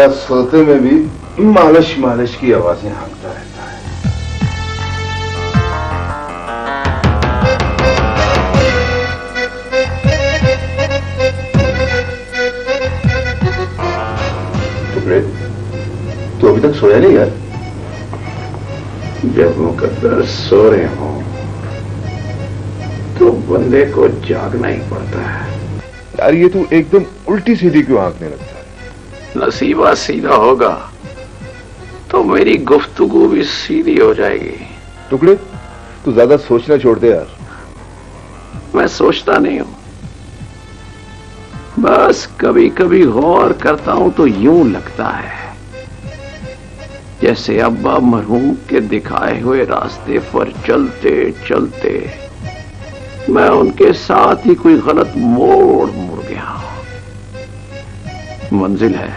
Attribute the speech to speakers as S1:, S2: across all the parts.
S1: बेचारा सोते में भी मालिश मालिश की आवाजें हाँकता रहता है। टुकड़े, तू अभी तक सोया नहीं यार?
S2: जब मुकद्दर सो रहे हो तो बंदे को जागना ही पड़ता है।
S1: यार ये तू एकदम उल्टी सीधी क्यों हाँकने लगता है?
S2: नसीबा सीधा होगा तो मेरी गुफ्तगू भी सीधी हो जाएगी।
S1: टुकड़े, तू ज्यादा सोचना छोड़ दे यार।
S2: मैं सोचता नहीं हूं, बस कभी कभी गौर करता हूं तो यूं लगता है जैसे अब्बा मरहूम के दिखाए हुए रास्ते पर चलते चलते मैं उनके साथ ही कोई गलत मोड़ मुड़ गया। मंजिल है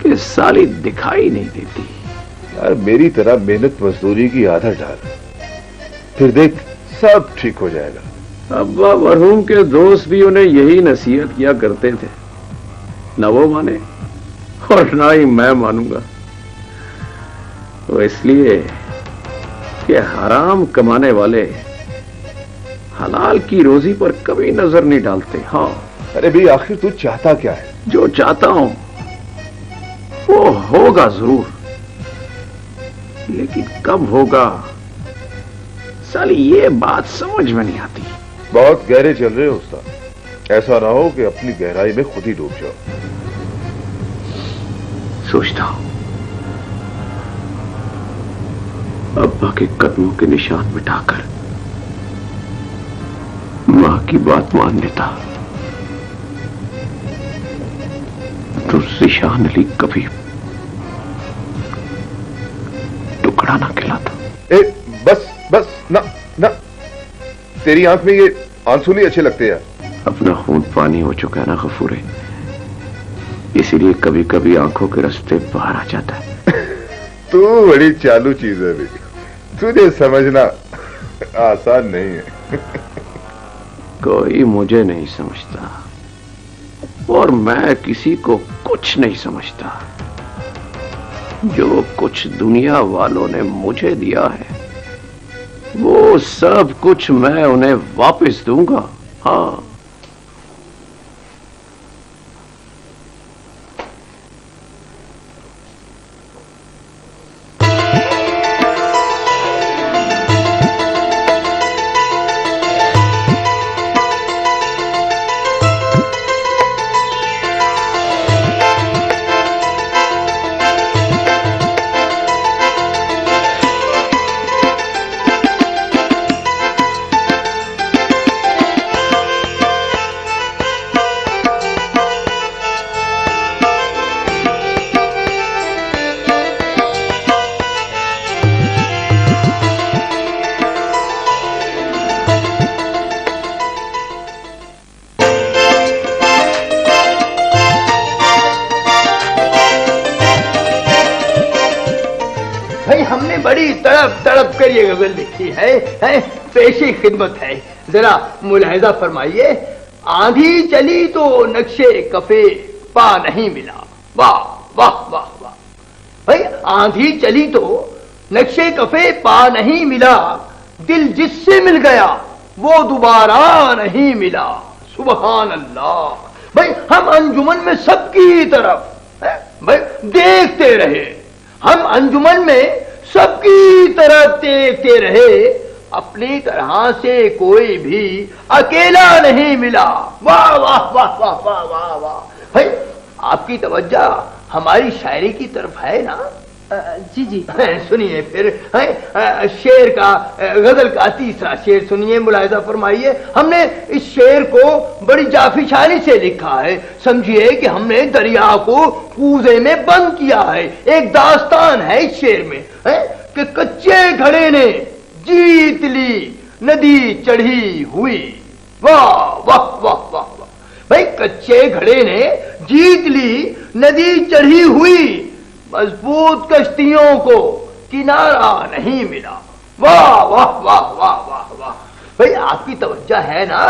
S2: कि साली दिखाई नहीं देती।
S1: यार मेरी तरह मेहनत मजदूरी की आदत डाल, फिर देख सब ठीक हो जाएगा।
S2: अब्बा मरहूम के दोस्त भी उन्हें यही नसीहत किया करते थे, न वो माने और ना ही मैं मानूंगा। वो इसलिए कि हराम कमाने वाले हलाल की रोजी पर कभी नजर नहीं डालते। हाँ,
S1: अरे भाई आखिर तू चाहता क्या है?
S2: जो चाहता हूं वो होगा जरूर, लेकिन कब होगा साली ये बात समझ में नहीं आती।
S1: बहुत गहरे चल रहे हो उस्ताद, ऐसा ना हो कि अपनी गहराई में खुद ही डूब जाओ।
S2: सोचता हूं अब्बा के कदमों के निशान मिटाकर मां की बात मान लेता तो ज़िशान अली कभी टुकड़ा ना खिलाता।
S1: ए बस बस ना ना, तेरी आंख में ये आंसू नहीं अच्छे लगते यार।
S2: अपना खून पानी हो चुका है ना गफूरे, इसीलिए कभी कभी आंखों के रास्ते बाहर आ जाता है।
S1: तू बड़ी चालू चीज है भी, तुझे समझना आसान नहीं है।
S2: कोई मुझे नहीं समझता और मैं किसी को कुछ नहीं समझता। जो कुछ दुनिया वालों ने मुझे दिया है वो सब कुछ मैं उन्हें वापस दूंगा। हाँ,
S3: बड़ी तड़प तड़प कर ये गजल लिखी है पेशी खिदमत है, जरा मुलाहिजा फरमाइए। आंधी चली तो नक्शे कफे पा नहीं मिला। वाह वाह वाह वाह भाई, आंधी चली तो नक्शे कफे पा नहीं मिला, दिल जिससे मिल गया वो दोबारा नहीं मिला। सुबहान अल्लाह भाई, हम अंजुमन में सबकी तरफ भाई देखते रहे, हम अंजुमन में सबकी तरफ देखते रहे, अपनी तरह से कोई भी अकेला नहीं मिला। वाह वाह वाह वाह वाह वाह वाह भाई, आपकी तवज्जो हमारी शायरी की तरफ है ना?
S4: जी जी।
S3: सुनिए फिर शेर का, गजल का तीसरा शेर सुनिए, मुलाहिजा फरमाइए। हमने इस शेर को बड़ी जाफिशानी से लिखा है, समझिए कि हमने दरिया को कूजे में बंद किया है। एक दास्तान है इस शेर में कि कच्चे घड़े ने जीत ली नदी चढ़ी हुई। वाह वाह वाह वाह वाह भाई, कच्चे घड़े ने जीत ली नदी चढ़ी हुई, मजबूत कश्तियों को किनारा नहीं मिला। वाह वाह वाह वाह वाह वाह भाई, आपकी तवज्जो है ना?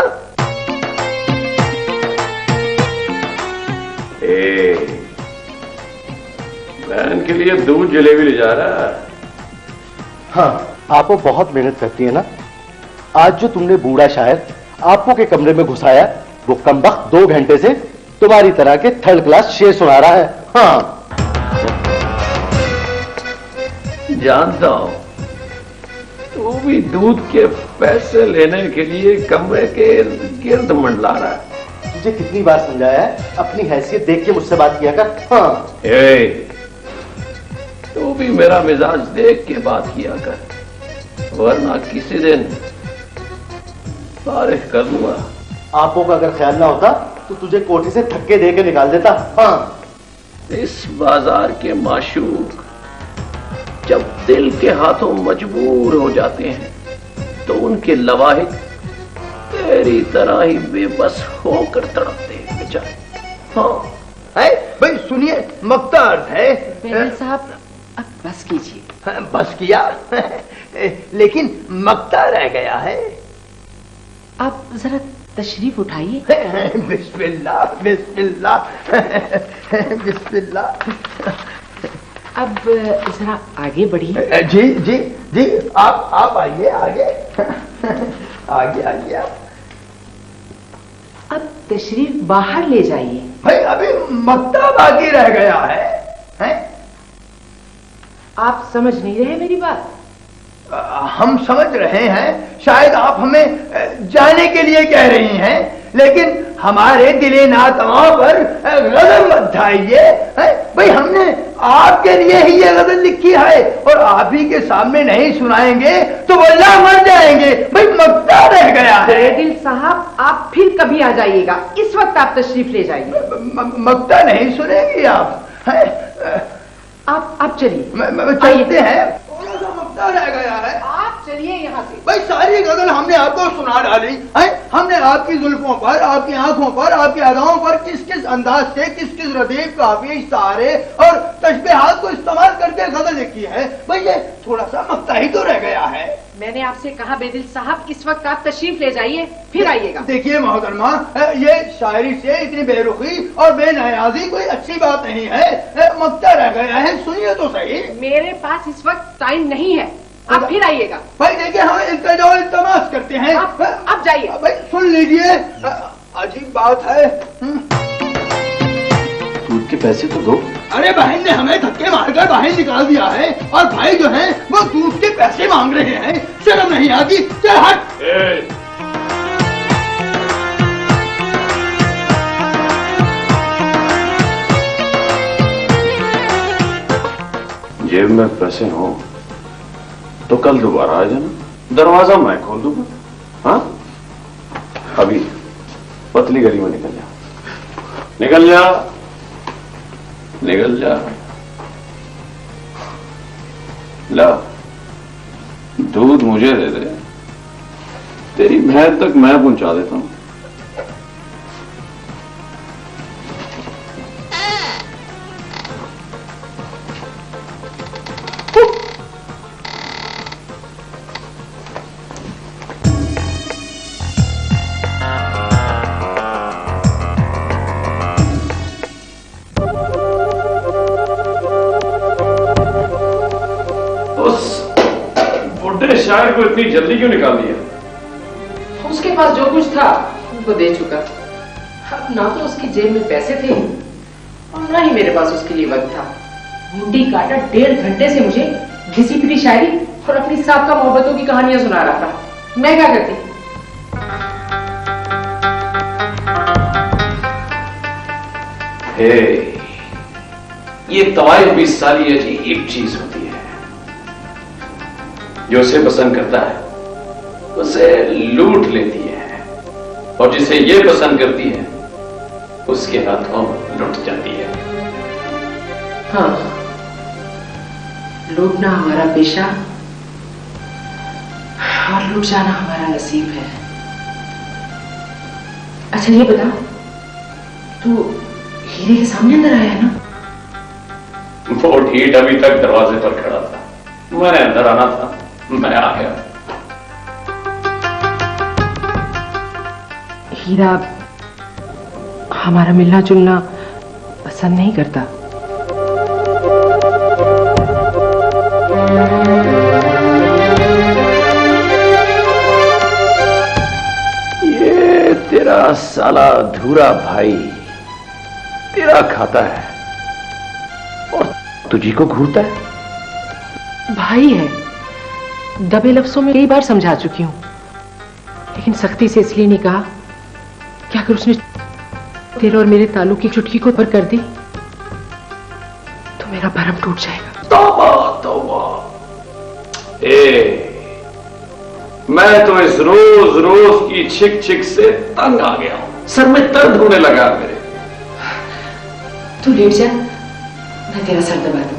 S2: बहन के लिए दूध जलेबी ले जा रहा है।
S4: हाँ, आप वो बहुत मेहनत करती है ना। आज जो तुमने बूढ़ा शायर आपको के कमरे में घुसाया, वो कमबख्त 2 घंटे से तुम्हारी तरह के 3rd क्लास शेर सुना रहा है। हाँ,
S2: जानता हूं तू भी दूध के पैसे लेने के लिए कमरे के गिर्द मंडला रहा है।
S4: तुझे कितनी बार समझाया है, अपनी हैसियत देख के मुझसे बात किया कर। हाँ,
S2: तू भी मेरा मिजाज देख के बात किया कर, वरना किसी दिन तारीफ कर दूंगा।
S4: आपको का अगर ख्याल ना होता तो तुझे कोठी से धक्के दे के निकाल देता। हाँ,
S2: इस बाजार के माशूक जब दिल के हाथों मजबूर हो जाते हैं तो उनके लवाहिक तेरी तरह ही बेबस होकर तड़पते हैं बेचारे। हाँ
S3: है भाई, सुनिए, मक्ता अर्थ है।
S5: बेदल साहब अब बस कीजिए।
S3: बस किया लेकिन मक्ता रह गया है।
S5: आप जरा तशरीफ उठाइए।
S3: बिस्मिल्लाह बिस्मिल्लाह बिस्मिल्लाह।
S5: अब जरा आगे बढ़िए।
S3: जी जी जी, आप आइए आगे आगे आइए आप।
S5: अब तशरीफ बाहर ले जाइए।
S3: भाई अभी मक्ता बाकी रह गया है?
S5: आप समझ नहीं रहे मेरी बात?
S3: हम समझ रहे हैं, शायद आप हमें जाने के लिए कह रही हैं, लेकिन हमारे दिले नातवा पर गजल मत ढाइए। भाई हमने आपके लिए ही ये गजल लिखी है और आप ही के सामने नहीं सुनाएंगे तो वल्लाह मर जाएंगे। भाई मक्ता रह गया है।
S5: बेदिल साहब आप फिर कभी आ जाइएगा, इस वक्त आप तशरीफ ले जाइए।
S3: मक्ता नहीं सुनेंगी आप?
S5: आप चलिए।
S3: चलते हैं, थोड़ा सा मक्ता रह गया है।
S5: आप चलिए यहाँ से।
S3: भाई सारी गजल हमने आपको सुना डाली है। हमने आपकी जुल्फों पर, आपकी आंखों पर, आपकी अदाओं पर किस किस अंदाज से, किस किस रदीफ, काफी, इशारे और तशबीहात को इस्तेमाल करके गजल लिखी है। भाई ये थोड़ा सा मक्ता ही तो रह गया है।
S5: मैंने आपसे कहा बेदिल साहब इस वक्त आप तशरीफ ले जाइए, फिर आइएगा।
S3: देखिए मोहतरमा, ये शायरी से इतनी बेरुखी और बेनयाजी कोई अच्छी बात नहीं है। मक्ता रह गया है, सुनिए तो सही।
S5: मेरे पास इस वक्त टाइम नहीं है, आप फिर आइएगा।
S3: भाई देखिए, हम इल्तिजा इल्तमास करते हैं।
S5: आप जाइए।
S3: भाई सुन लीजिए, अजीब बात है।
S4: दूध के पैसे तो दो।
S3: अरे बहन ने हमें धक्के मारकर बाहर निकाल दिया है और भाई जो है वो दूध के पैसे मांग रहे हैं। शर्म नहीं आती? चल हट।
S2: जेब में पैसे हो तो कल दोबारा आ जाना, दरवाजा मैं खोल दूंगा। हाँ, अभी पतली गली में निकल जा, निकल जा, निकल जा। ला, दूध मुझे दे दे, तेरी भैंस तक मैं पहुंचा देता हूं। शायर को इतनी जल्दी क्यों निकाल दिया?
S5: उसके पास जो कुछ था वो दे चुका। अब ना तो उसकी जेब में पैसे थे और ना ही मेरे पास उसके लिए वक्त था। मुंडी काटा 1.5 घंटे से मुझे घिसी पिटी शायरी और अपनी साबका मोहब्बतों की कहानियां सुना रहा था। मैं क्या करती?
S2: ये तवायफ भी सारी अजीब चीज होती है। जो उसे पसंद करता है उसे लूट लेती है और जिसे ये पसंद करती है उसके हाथों लुट जाती है।
S5: हाँ, लूटना हमारा पेशा और लूट जाना हमारा नसीब है। अच्छा ये बता, तू हीरे के सामने अंदर आया है ना?
S2: वो ढीठ अभी तक दरवाजे पर खड़ा था, मैंने अंदर आना था, मैं आ गया।
S5: हीरा हमारा मिलना जुलना पसंद नहीं करता।
S2: साला अधूरा भाई तेरा खाता है और तुझी को घूरता है।
S5: भाई है, दबे लफ्जों में कई बार समझा चुकी हूं, लेकिन सख्ती से इसलिए नहीं कहा कि अगर उसने तेरे और मेरे ताल्लुक की चुटकी को पर कर दी तो मेरा भरम टूट जाएगा।
S2: तौबा तौबा। मैं तो इस रोज रोज की छिक छिक से तंग आ गया हूं, सर में दर्द होने लगा मेरे।
S5: तू लेट जा, मैं तेरा सर दबा दूं।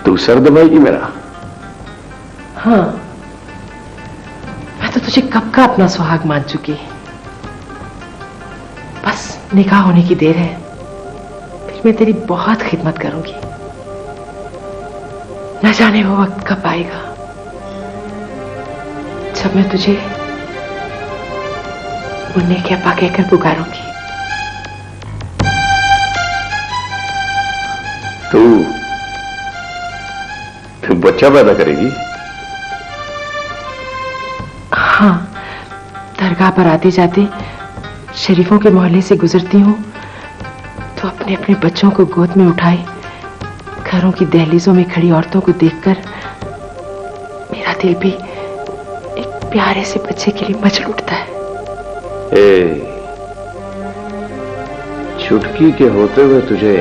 S2: तू सर दबाएगी मेरा?
S5: हाँ, मैं तो तुझे कब का अपना सुहाग मान चुकी। बस निकाह होने की देर है, फिर मैं तेरी बहुत खिदमत करूंगी। न जाने वो वक्त कब आएगा जब मैं तुझे मुन्ने के अब्बा कहकर पुकारूंगी।
S2: तू बच्चा पैदा करेगी?
S5: हाँ, दरगाह पर आते जाते शरीफों के मोहल्ले से गुजरती हूँ तो अपने अपने बच्चों को गोद में उठाए घरों की दहलीजों में खड़ी औरतों को देखकर मेरा दिल भी एक प्यारे से बच्चे के लिए मचल उठता है।
S2: चुटकी के होते हुए तुझे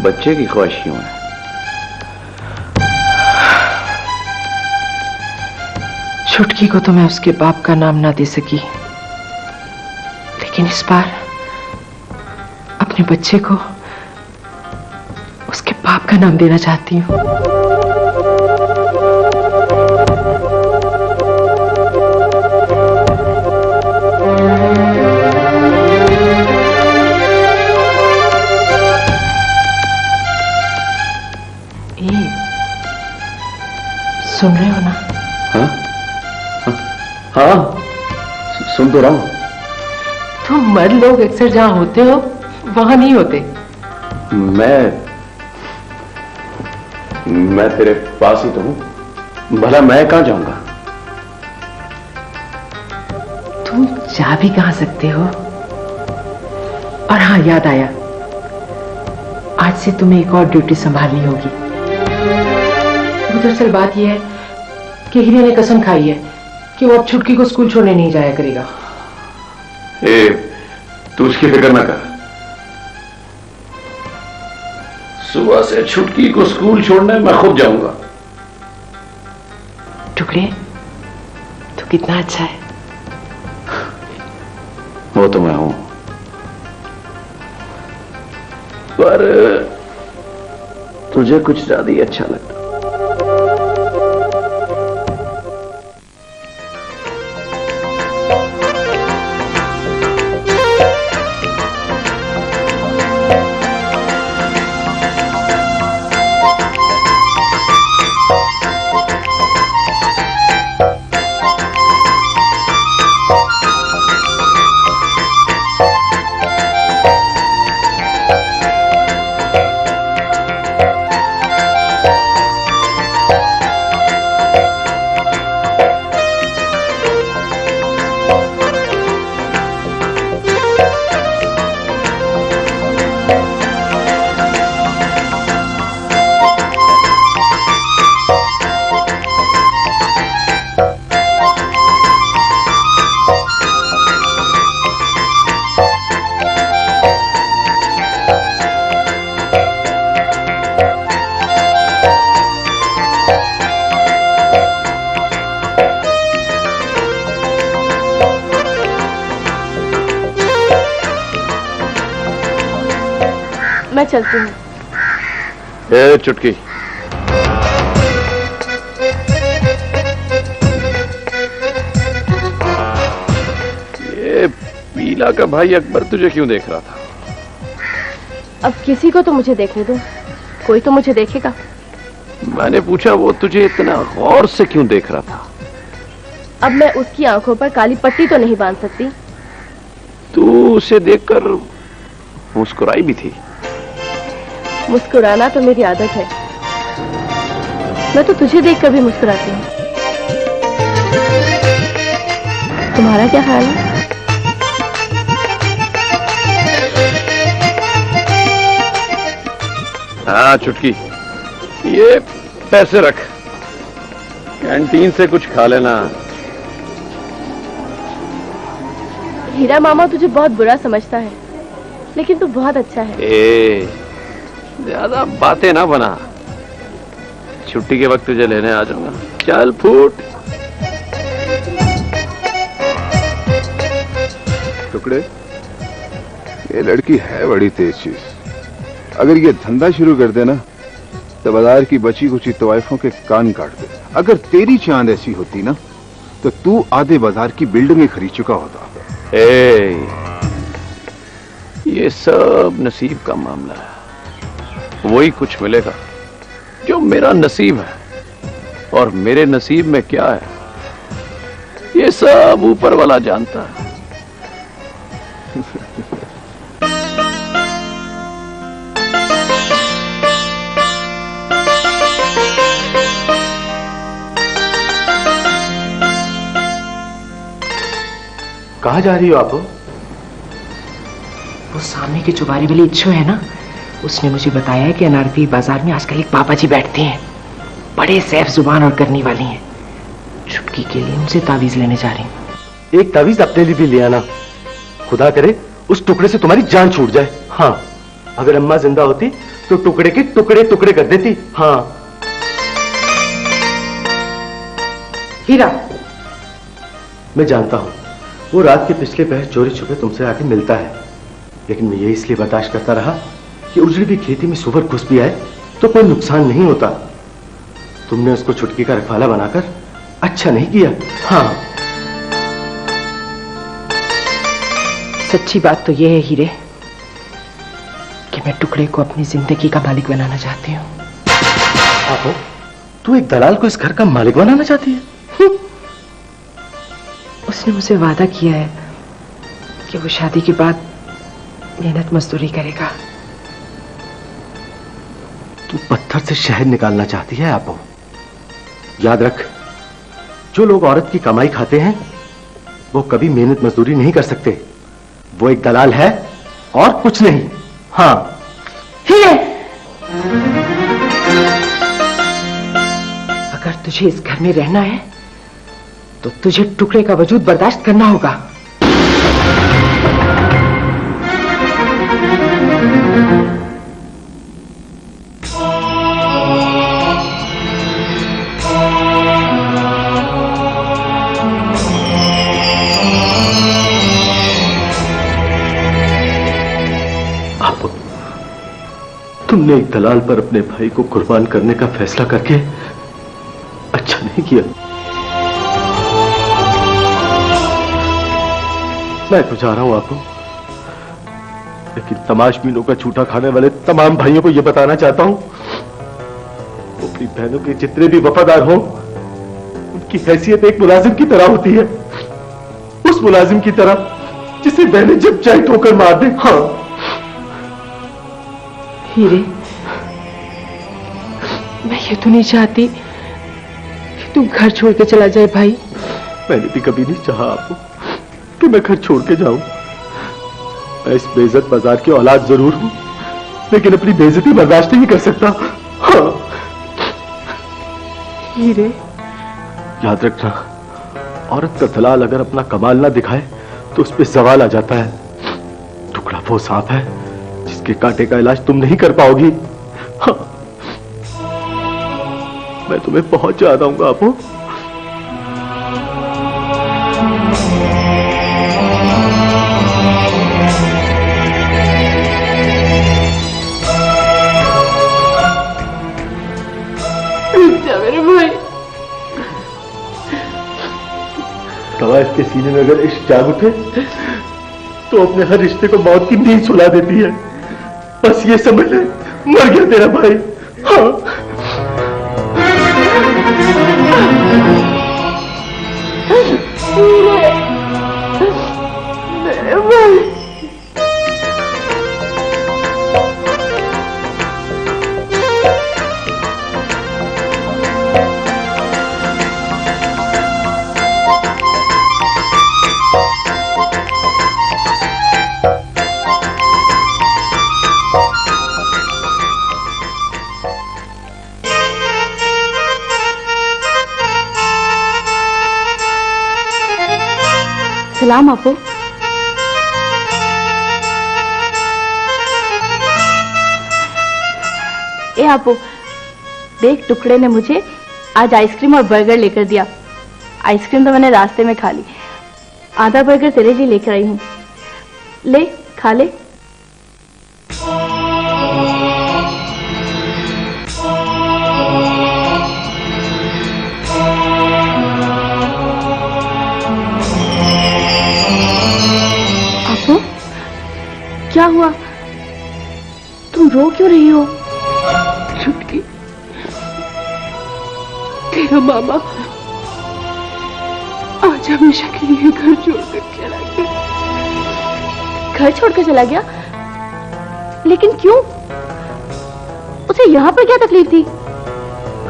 S2: बच्चे की ख्वाहिश क्यों है?
S5: चुटकी को तो मैं उसके बाप का नाम ना दे सकी, लेकिन इस बार अपने बच्चे को उसके बाप का नाम देना चाहती हूँ। सुन रहे हो ना?
S2: हाँ हाँ, सुन तो रहा हूं।
S5: तुम मर्द लोग अक्सर जहां होते हो वहां नहीं होते।
S2: मैं तेरे पास ही तो हूं, भला मैं कहां जाऊंगा?
S5: तुम जा भी कहां सकते हो। और हाँ, याद आया, आज से तुम्हें एक और ड्यूटी संभालनी होगी। दरअसल बात यह है कि हीरे ने कसम खाई है कि वो अब छुटकी को स्कूल छोड़ने नहीं जाया करेगा।
S2: तू उसकी फिक्र ना कर, सुबह से छुटकी को स्कूल छोड़ने मैं खुद जाऊंगा।
S5: टुकड़े, तू कितना अच्छा है।
S2: वो तो मैं हूं, पर तुझे कुछ ज्यादा ही अच्छा लगता।
S6: मैं चलती हूँ।
S2: चुटकी, ये पीला का भाई अकबर तुझे क्यों देख रहा था?
S6: अब किसी को तो मुझे देखने दो, कोई तो मुझे देखेगा।
S2: मैंने पूछा वो तुझे इतना गौर से क्यों देख रहा था?
S6: अब मैं उसकी आंखों पर काली पट्टी तो नहीं बांध सकती।
S2: तू उसे देखकर मुस्कुराई भी थी।
S6: मुस्कुराना तो मेरी आदत है। मैं तो तुझे देख कर भी मुस्कुराती हूँ। तुम्हारा क्या ख्याल है?
S2: हाँ चुटकी, ये पैसे रख, कैंटीन से कुछ खा लेना।
S6: हीरा मामा तुझे बहुत बुरा समझता है, लेकिन तू बहुत अच्छा है।
S2: ए, ज्यादा बातें ना बना, छुट्टी के वक्त तुझे लेने आ जाऊंगा। चल फूट।
S1: टुकड़े, ये लड़की है बड़ी तेज चीज। अगर ये धंधा शुरू कर देना तो बाजार की बची कुची तवाइफों के कान काट दे। अगर तेरी चांद ऐसी होती ना तो तू आधे बाजार की बिल्डिंगें खरीद चुका होता।
S2: ये सब नसीब का मामला है। वही कुछ मिलेगा जो मेरा नसीब है, और मेरे नसीब में क्या है ये सब ऊपर वाला जानता है।
S4: कहाँ जा रही हो आप?
S5: वो सामने की चुबारी वाली इच्छो है ना, उसने मुझे बताया है कि अनारकली बाजार में आजकल एक बाबा जी बैठते हैं, बड़े सैफ जुबान और करनी वाली हैं। चुटकी के लिए उनसे तावीज लेने जा रही हूँ।
S4: एक तावीज अपने लिए भी ले आना। खुदा करे उस टुकड़े से तुम्हारी जान छूट जाए। हाँ, अगर अम्मा जिंदा होती तो टुकड़े के टुकड़े टुकड़े कर देती। हाँ।
S5: हीरा,
S4: मैं जानता हूं वो रात के पिछले पहर चोरी छुपे तुमसे आके मिलता है, लेकिन मैं ये इसलिए बर्दाश्त करता रहा कि उजड़ी भी खेती में सुअर घुस भी आए तो कोई नुकसान नहीं होता। तुमने उसको छुटकी का रखवाला बनाकर अच्छा नहीं किया। हाँ,
S5: सच्ची बात तो यह है हीरे कि मैं टुकड़े को अपनी जिंदगी का मालिक बनाना चाहती हूँ।
S4: आपो, तू एक दलाल को इस घर का मालिक बनाना चाहती है?
S5: उसने मुझे वादा किया है कि वो शादी के बाद मेहनत मजदूरी करेगा।
S4: तू पत्थर से शहद निकालना चाहती है आपो। याद रख, जो लोग औरत की कमाई खाते हैं वो कभी मेहनत मजदूरी नहीं कर सकते। वो एक दलाल है और कुछ नहीं। हाँ।
S5: हीरे, अगर तुझे इस घर में रहना है तो तुझे टुकड़े का वजूद बर्दाश्त करना होगा।
S4: आप, तुमने एक दलाल पर अपने भाई को कुर्बान करने का फैसला करके अच्छा नहीं किया। मैं तो जा रहा हूं आपको, लेकिन तमाशबीनों का झूठा खाने वाले तमाम भाइयों को यह बताना चाहता हूं, वो अपनी बहनों के जितने भी वफादार हों, उनकी हैसियत एक मुलाजिम की तरह होती है। उस मुलाजिम की तरह जिसे बहनें जब चाहे ठोकर मार दे। हाँ।
S5: हीरे, मैं ये तो नहीं चाहती कि तू घर छोड़ के चला जाए भाई।
S4: मैंने भी कभी नहीं चाहा आपको कि मैं घर छोड़ के जाऊं। मैं इस बेइज्जत बाजार की औलाद जरूर हूं, लेकिन अपनी बेइज्जती बर्दाश्त नहीं कर सकता। हाँ।
S5: हीरे,
S4: याद रखना, औरत का दलाल अगर अपना कमाल ना दिखाए तो उस पर सवाल आ जाता है। टुकड़ा वो सांप है जिसके कांटे का इलाज तुम नहीं कर पाओगी। हाँ। मैं तुम्हें बहुत याद आऊंगा आपको।
S5: मेरे भाई,
S4: तवाइफ के सीने में अगर इश्क जाग उठे तो अपने हर रिश्ते को मौत की नींद सुला देती है। बस ये समझ ले, मर गया तेरा भाई। हाँ। मेरे भाई।
S6: सलाम आपू। ए आपू, देख टुकड़े ने मुझे आज आइसक्रीम और बर्गर लेकर दिया। आइसक्रीम तो मैंने रास्ते में खा ली, आधा बर्गर तेरे लिए लेकर आई हूँ। ले खा ले। आपू, क्या हुआ? तुम रो क्यों रही हो?
S5: छुटकी, तेरा मामा आज हमेशा के लिए घर छोड़कर चला गया।
S6: घर छोड़कर चला गया? लेकिन क्यों? उसे यहाँ पर क्या तकलीफ थी?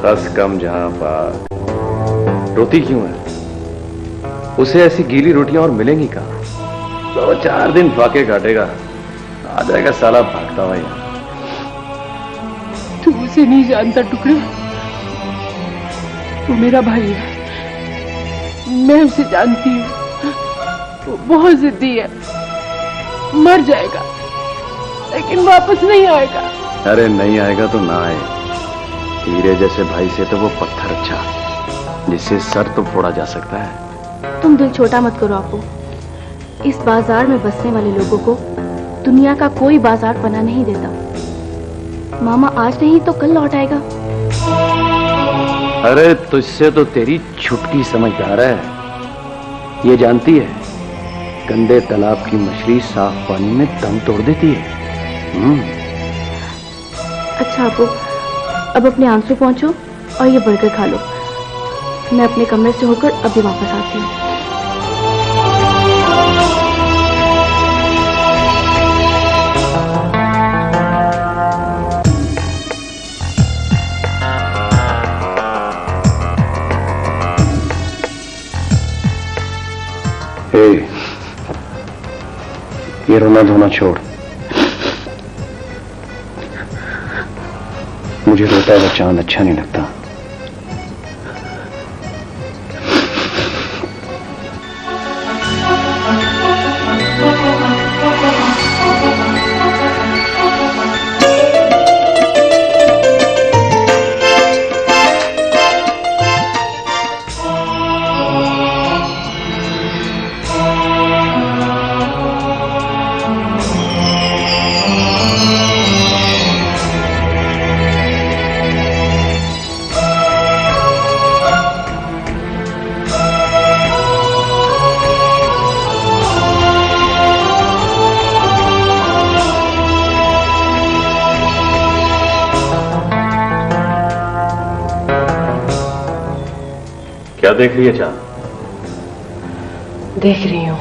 S2: खस कम जहां पाक, रोती क्यों है? उसे ऐसी गीली रोटियां और मिलेंगी कहां? 2-4 दिन फाके काटेगा, आ जाएगा साला भागता हुआ यहाँ।
S5: तू उसे नहीं जानता टुकड़े, वो मेरा भाई है, मैं उसे जानती हूँ। वो बहुत जिद्दी है, मर जाएगा लेकिन वापस नहीं आएगा।
S2: अरे नहीं आएगा तो ना आए, हीरे जैसे भाई से तो वो पत्थर अच्छा, जिससे सर तो फोड़ा जा सकता है।
S6: तुम दिल छोटा मत करो आपू। इस बाजार में बसने वाले लोगों को दुनिया का कोई बाजार पना नहीं देता। मामा आज नहीं तो कल लौट आएगा।
S2: अरे तुझसे तो तेरी छुटकी समझदार है, ये जानती है गंदे तालाब की मछली साफ पानी में दम तोड़ देती है।
S6: अच्छा आपू, अब अपने आंसू पहुंचो और ये बर्गर खा लो। मैं अपने कमरे से होकर अभी वापस आती हूँ।
S2: ये रोना धोना छोड़, मुझे रोता हुआ चांद अच्छा नहीं लगता। क्या देख रही है चांद?
S5: देख रही हूँ,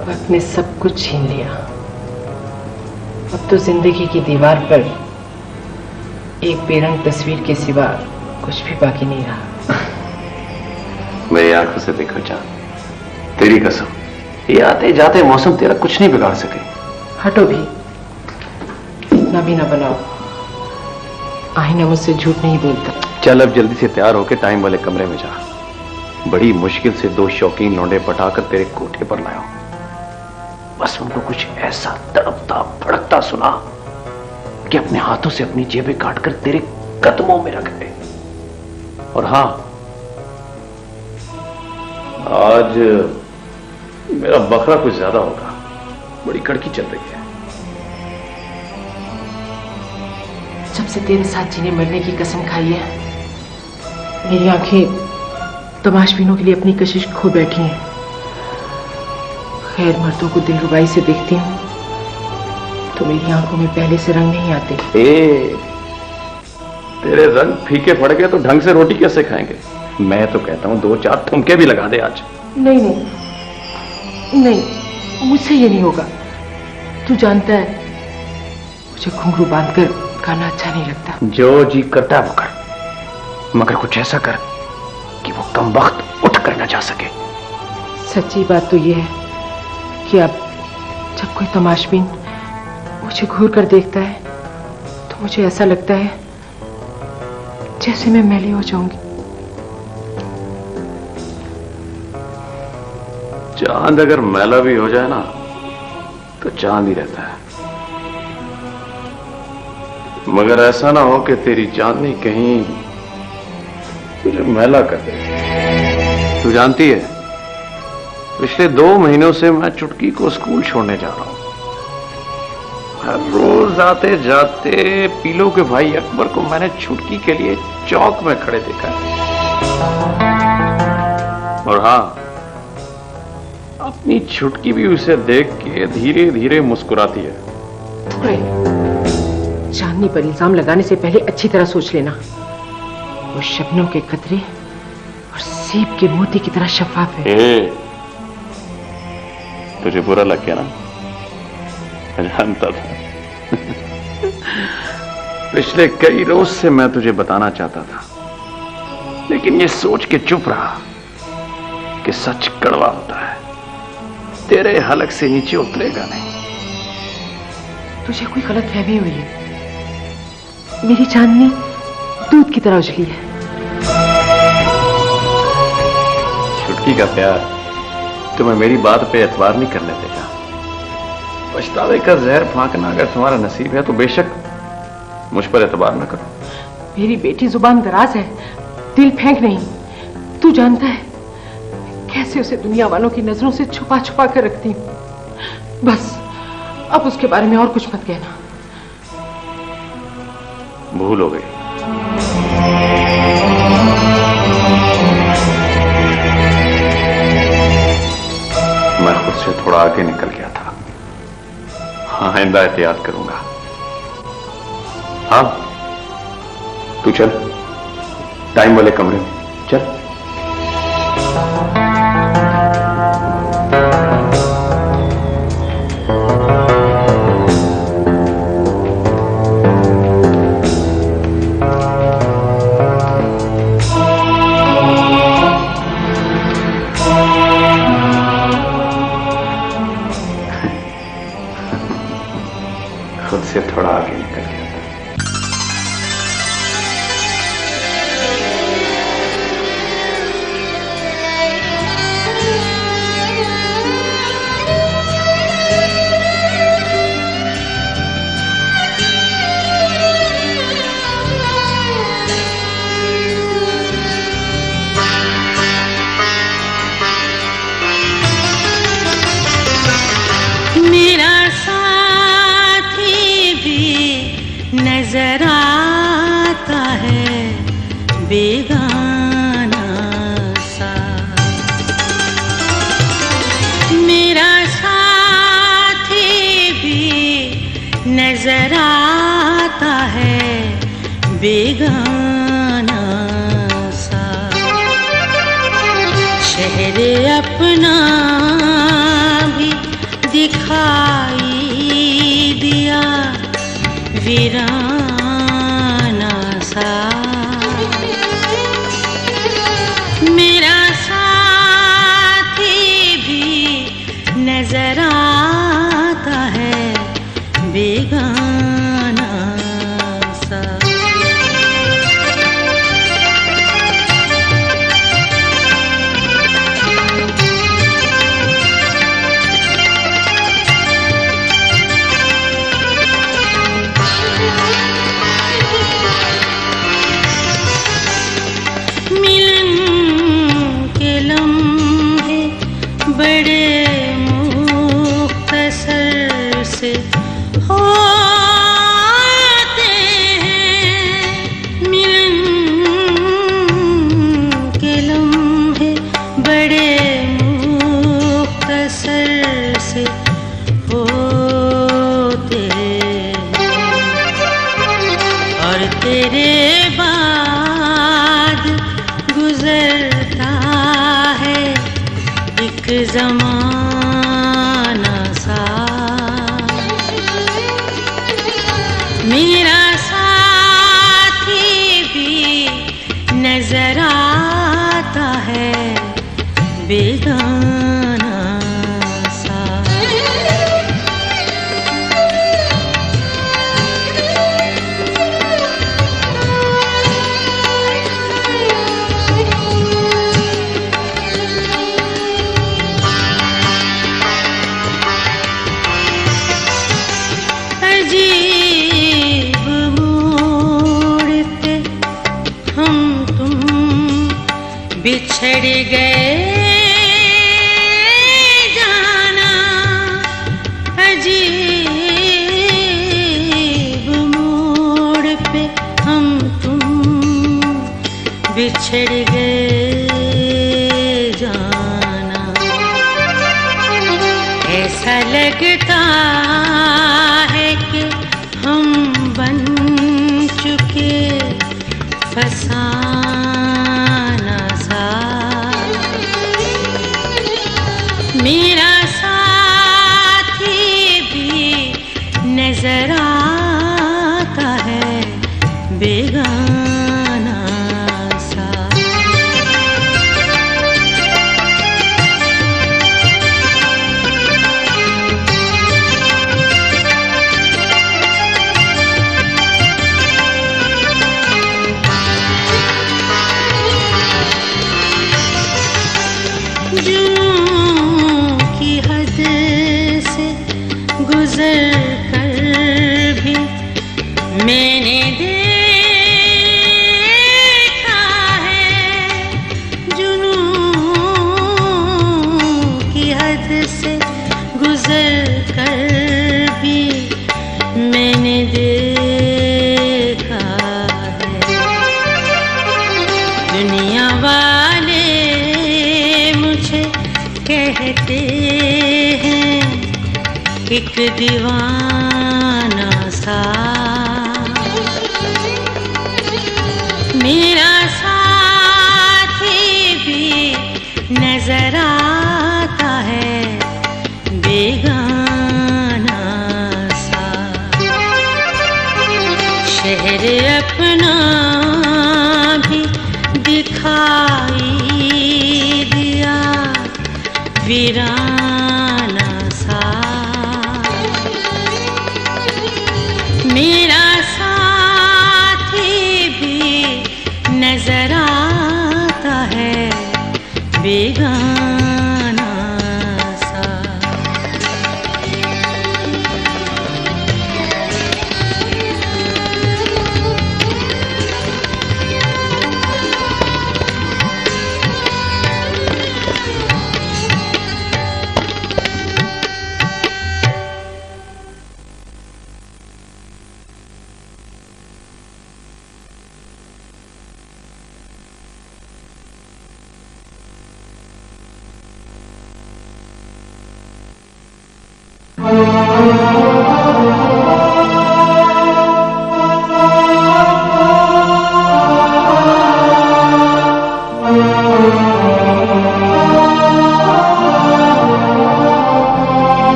S5: वक्त ने सब कुछ छीन लिया। अब तो जिंदगी की दीवार पर एक बेरंग तस्वीर के सिवा कुछ भी बाकी नहीं रहा।
S2: मेरी आंखों से देखो चांद, तेरी कसम, ये आते जाते मौसम तेरा कुछ नहीं बिगाड़ सके।
S5: हटो भी, इतना भी ना बनाओ। आईना मुझसे झूठ नहीं बोलता।
S2: चल अब जल्दी से तैयार होकर टाइम वाले कमरे में जा। बड़ी मुश्किल से 2 शौकीन लौंडे पटाकर तेरे कोठे पर लाया। बस उनको कुछ ऐसा तड़पता भड़कता सुना कि अपने हाथों से अपनी जेबें काटकर तेरे कदमों में रख दे। और हां, आज मेरा बकरा कुछ ज्यादा होगा, बड़ी कड़की चल रही है।
S5: जब से तेरे साथ जीने मरने की कसम खाई है, मेरी आंखें तमाशबीनों के लिए अपनी कशिश खो बैठी हैं। खैर मर्दों को दिलरुबाई से देखती हूँ तो मेरी आंखों में पहले से रंग नहीं आते।
S2: तेरे रंग फीके पड़ गए तो ढंग से रोटी कैसे खाएंगे? मैं तो कहता हूँ 2-4 ठुमके भी लगा दे आज।
S5: नहीं नहीं नहीं, मुझसे ये नहीं होगा। तू जानता है मुझे घुंघरू बांधकर गाना अच्छा नहीं लगता।
S2: जो जी करता है वो कर, मगर कुछ ऐसा कर कि वो कमबख्त उठ कर न जा सके।
S5: सच्ची बात तो यह है कि अब जब कोई तमाशबीन मुझे घूर कर देखता है तो मुझे ऐसा लगता है जैसे मैं मैली हो जाऊंगी।
S2: चांद अगर मैला भी हो जाए ना तो चांद ही रहता है, मगर ऐसा ना हो कि तेरी चांदनी कहीं तुझे मैला कर दे। तू जानती है, पिछले 2 महीनों से मैं चुटकी को स्कूल छोड़ने जा रहा हूं। हर रोज आते जाते पीलो के भाई अकबर को मैंने छुटकी के लिए चौक में खड़े देखा है। और हां, अपनी छुटकी भी उसे देख के धीरे धीरे मुस्कुराती है।
S5: थोड़े चांदनी पर इल्जाम लगाने से पहले अच्छी तरह सोच लेना। वो शबनम के कतरे और सीप के मोती की तरह शफाफ है।
S2: तुझे बुरा लग गया ना? मैं जानता था। पिछले कई रोज से मैं तुझे बताना चाहता था, लेकिन ये सोच के चुप रहा कि सच कड़वा होता है, तेरे हलक से नीचे उतरेगा नहीं।
S5: तुझे कोई गलतफहमी हुई है। मेरी चांदनी दूध की तरह उजली है।
S2: छुटकी का प्यार तुम्हें मेरी बात पे एतबार नहीं करने देगा। पछतावे का जहर फांकना अगर तुम्हारा नसीब है तो बेशक मुझ पर एतबार न करो।
S5: मेरी बेटी जुबान दराज है, दिल फेंक नहीं। तू जानता है कैसे उसे दुनिया वालों की नजरों से छुपा छुपा कर रखती हूं। बस अब उसके बारे में और कुछ मत कहना।
S2: भूल हो गई। मैं खुद से थोड़ा आगे निकल गया था। हाँ, आइंदा एहतियात करूंगा। हाँ, तू चल टाइम वाले कमरे में चल। खुद से थोड़ा आगे निकल गया था।
S7: मेरा साथी भी नजर आता है बेगाना सा। मेरा साथी भी नजर आता है बेगाना सा। शहर अपना भी दिखाई दिया वीराना सा। मेरा साथी भी नजर आता है बेगाना सा। बड़े मुख्तसर से होते हैं। मिलन के लम्हे बड़े मुख्तसर से होते हैं। और तेरे बाद गुजरता है एक ज़माना सा। मेरा साथी भी नजर आता है बेगाना सा। गए जाना अजीब मोड़ पे हम तुम बिछड़ गए जाना। ऐसा लगता है कि हम बन चुके फसाना सा। मेरा साथी भी नजर आता है बेगाना सा। जुनून की हद से गुजर कर भी मैंने देखा है। जुनून की हद से गुजर कर भी मैंने देखा है। दुनिया वाले मुझे कहते हैं एक दीवाना सा। मेरा साथी भी नजर आता है बेगाना सा। शहर अपना भी दिखाई दिया वीराना सा। मेरा साथी भी नजर आता है बेगाना सा।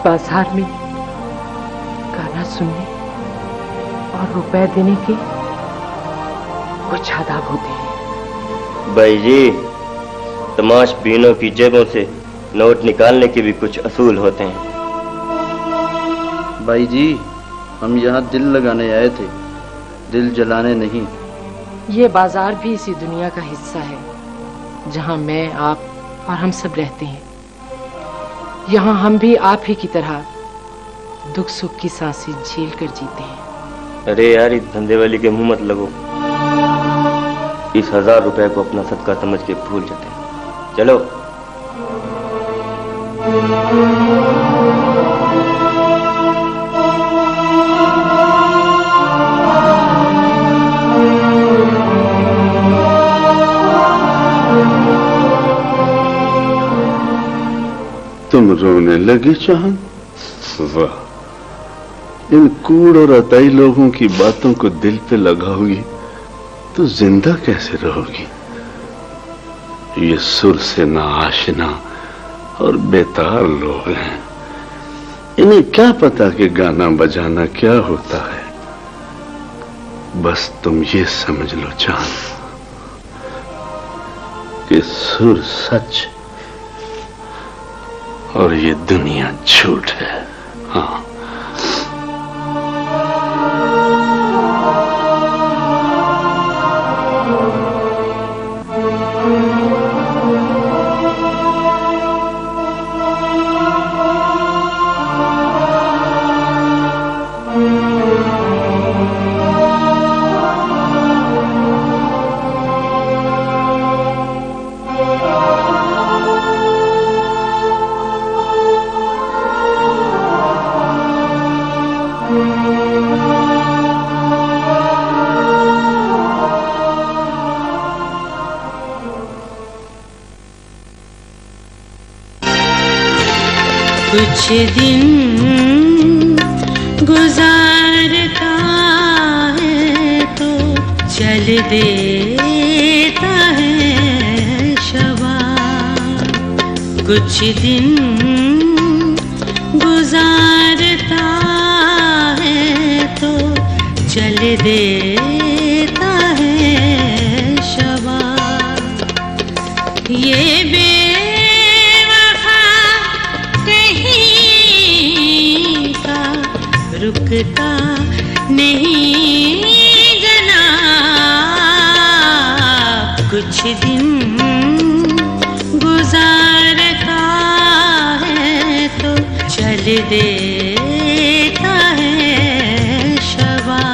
S5: बाजार में गाना सुनने और रुपए देने के कुछ आदाब होते हैं।
S8: भाई जी, तमाश बीनों की जेबों से नोट निकालने के भी कुछ असूल होते हैं।
S9: भाई जी, हम यहाँ दिल लगाने आए थे, दिल जलाने नहीं।
S5: ये बाजार भी इसी दुनिया का हिस्सा है जहाँ मैं, आप और हम सब रहते हैं। यहाँ हम भी आप ही की तरह दुख सुख की सांसें झेल कर जीते हैं।
S8: अरे यार, इस धंधे वाली के मुंह मत लगो। इस 1000 रुपए को अपना सदका समझ के भूल जाते हैं। चलो।
S1: तुम रोने लगे चांद? वाह, इन कूड़ और अताई लोगों की बातों को दिल पे लगाओगी तो जिंदा कैसे रहोगी? ये सुर से ना आशना और बेतार लोग हैं। इन्हें क्या पता कि गाना बजाना क्या होता है। बस तुम ये समझ लो चांद,
S2: कि सुर सच और ये दुनिया झूठ है। हाँ,
S7: कुछ दिन गुजारता है तो चल देता है शबाब। कुछ दिन गुजारता है तो चल देता है शबाब। ये रुकता नहीं जनाब। कुछ दिन गुजारता है तो चल देता है शबाब।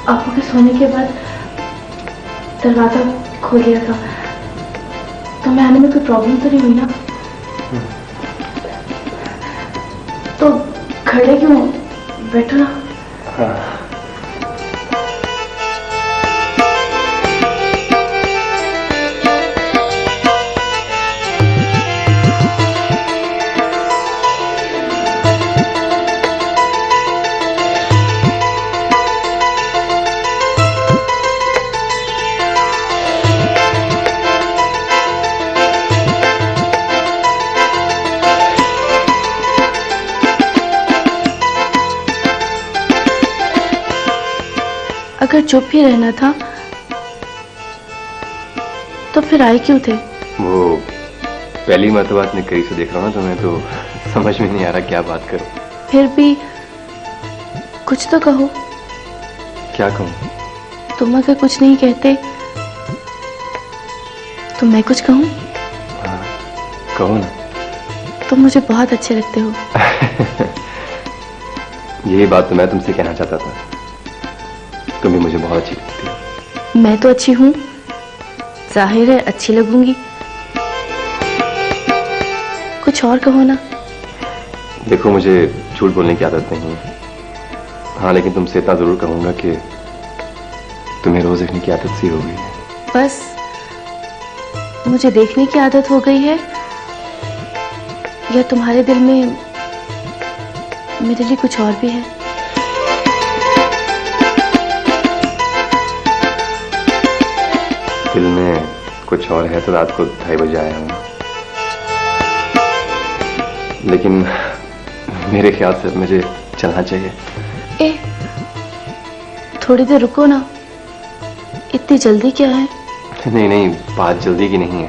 S6: आपू के सोने के बाद दरवाजा खोल लिया था, तो मैं आने में कोई प्रॉब्लम तो नहीं हुई ना? तो खड़े क्यों, बैठो ना।
S8: हाँ।
S6: अगर चुप ही रहना था तो फिर आए क्यों थे?
S8: वो पहली मर्तबा इतने करीब से देख रहा हूँ ना, तो मैं तो समझ में नहीं आ रहा क्या बात करूं।
S6: फिर भी कुछ तो कहो।
S8: क्या कहूँ?
S6: तुम अगर कुछ नहीं कहते तो मैं कुछ कहूँ?
S8: हाँ, कहो ना।
S6: तुम मुझे बहुत अच्छे लगते हो।
S8: यही बात तो मैं तुमसे कहना चाहता था, तुम भी मुझे बहुत अच्छी लगती हो।
S6: मैं तो अच्छी हूँ, जाहिर है अच्छी लगूंगी। कुछ और कहो ना।
S8: देखो, मुझे झूठ बोलने की आदत नहीं है। हाँ, लेकिन तुमसे इतना जरूर कहूंगा कि तुम्हें रोज देखने की आदत सी हो गई है।
S6: बस मुझे देखने की आदत हो गई है, या तुम्हारे दिल में मेरे लिए कुछ और भी है?
S8: दिल में कुछ और है तो रात को 2:30 बजे आया हूँ, लेकिन मेरे ख्याल से मुझे चलना चाहिए।
S6: ए, थोड़ी देर रुको ना, इतनी जल्दी क्या है?
S8: नहीं नहीं, बात जल्दी की नहीं है।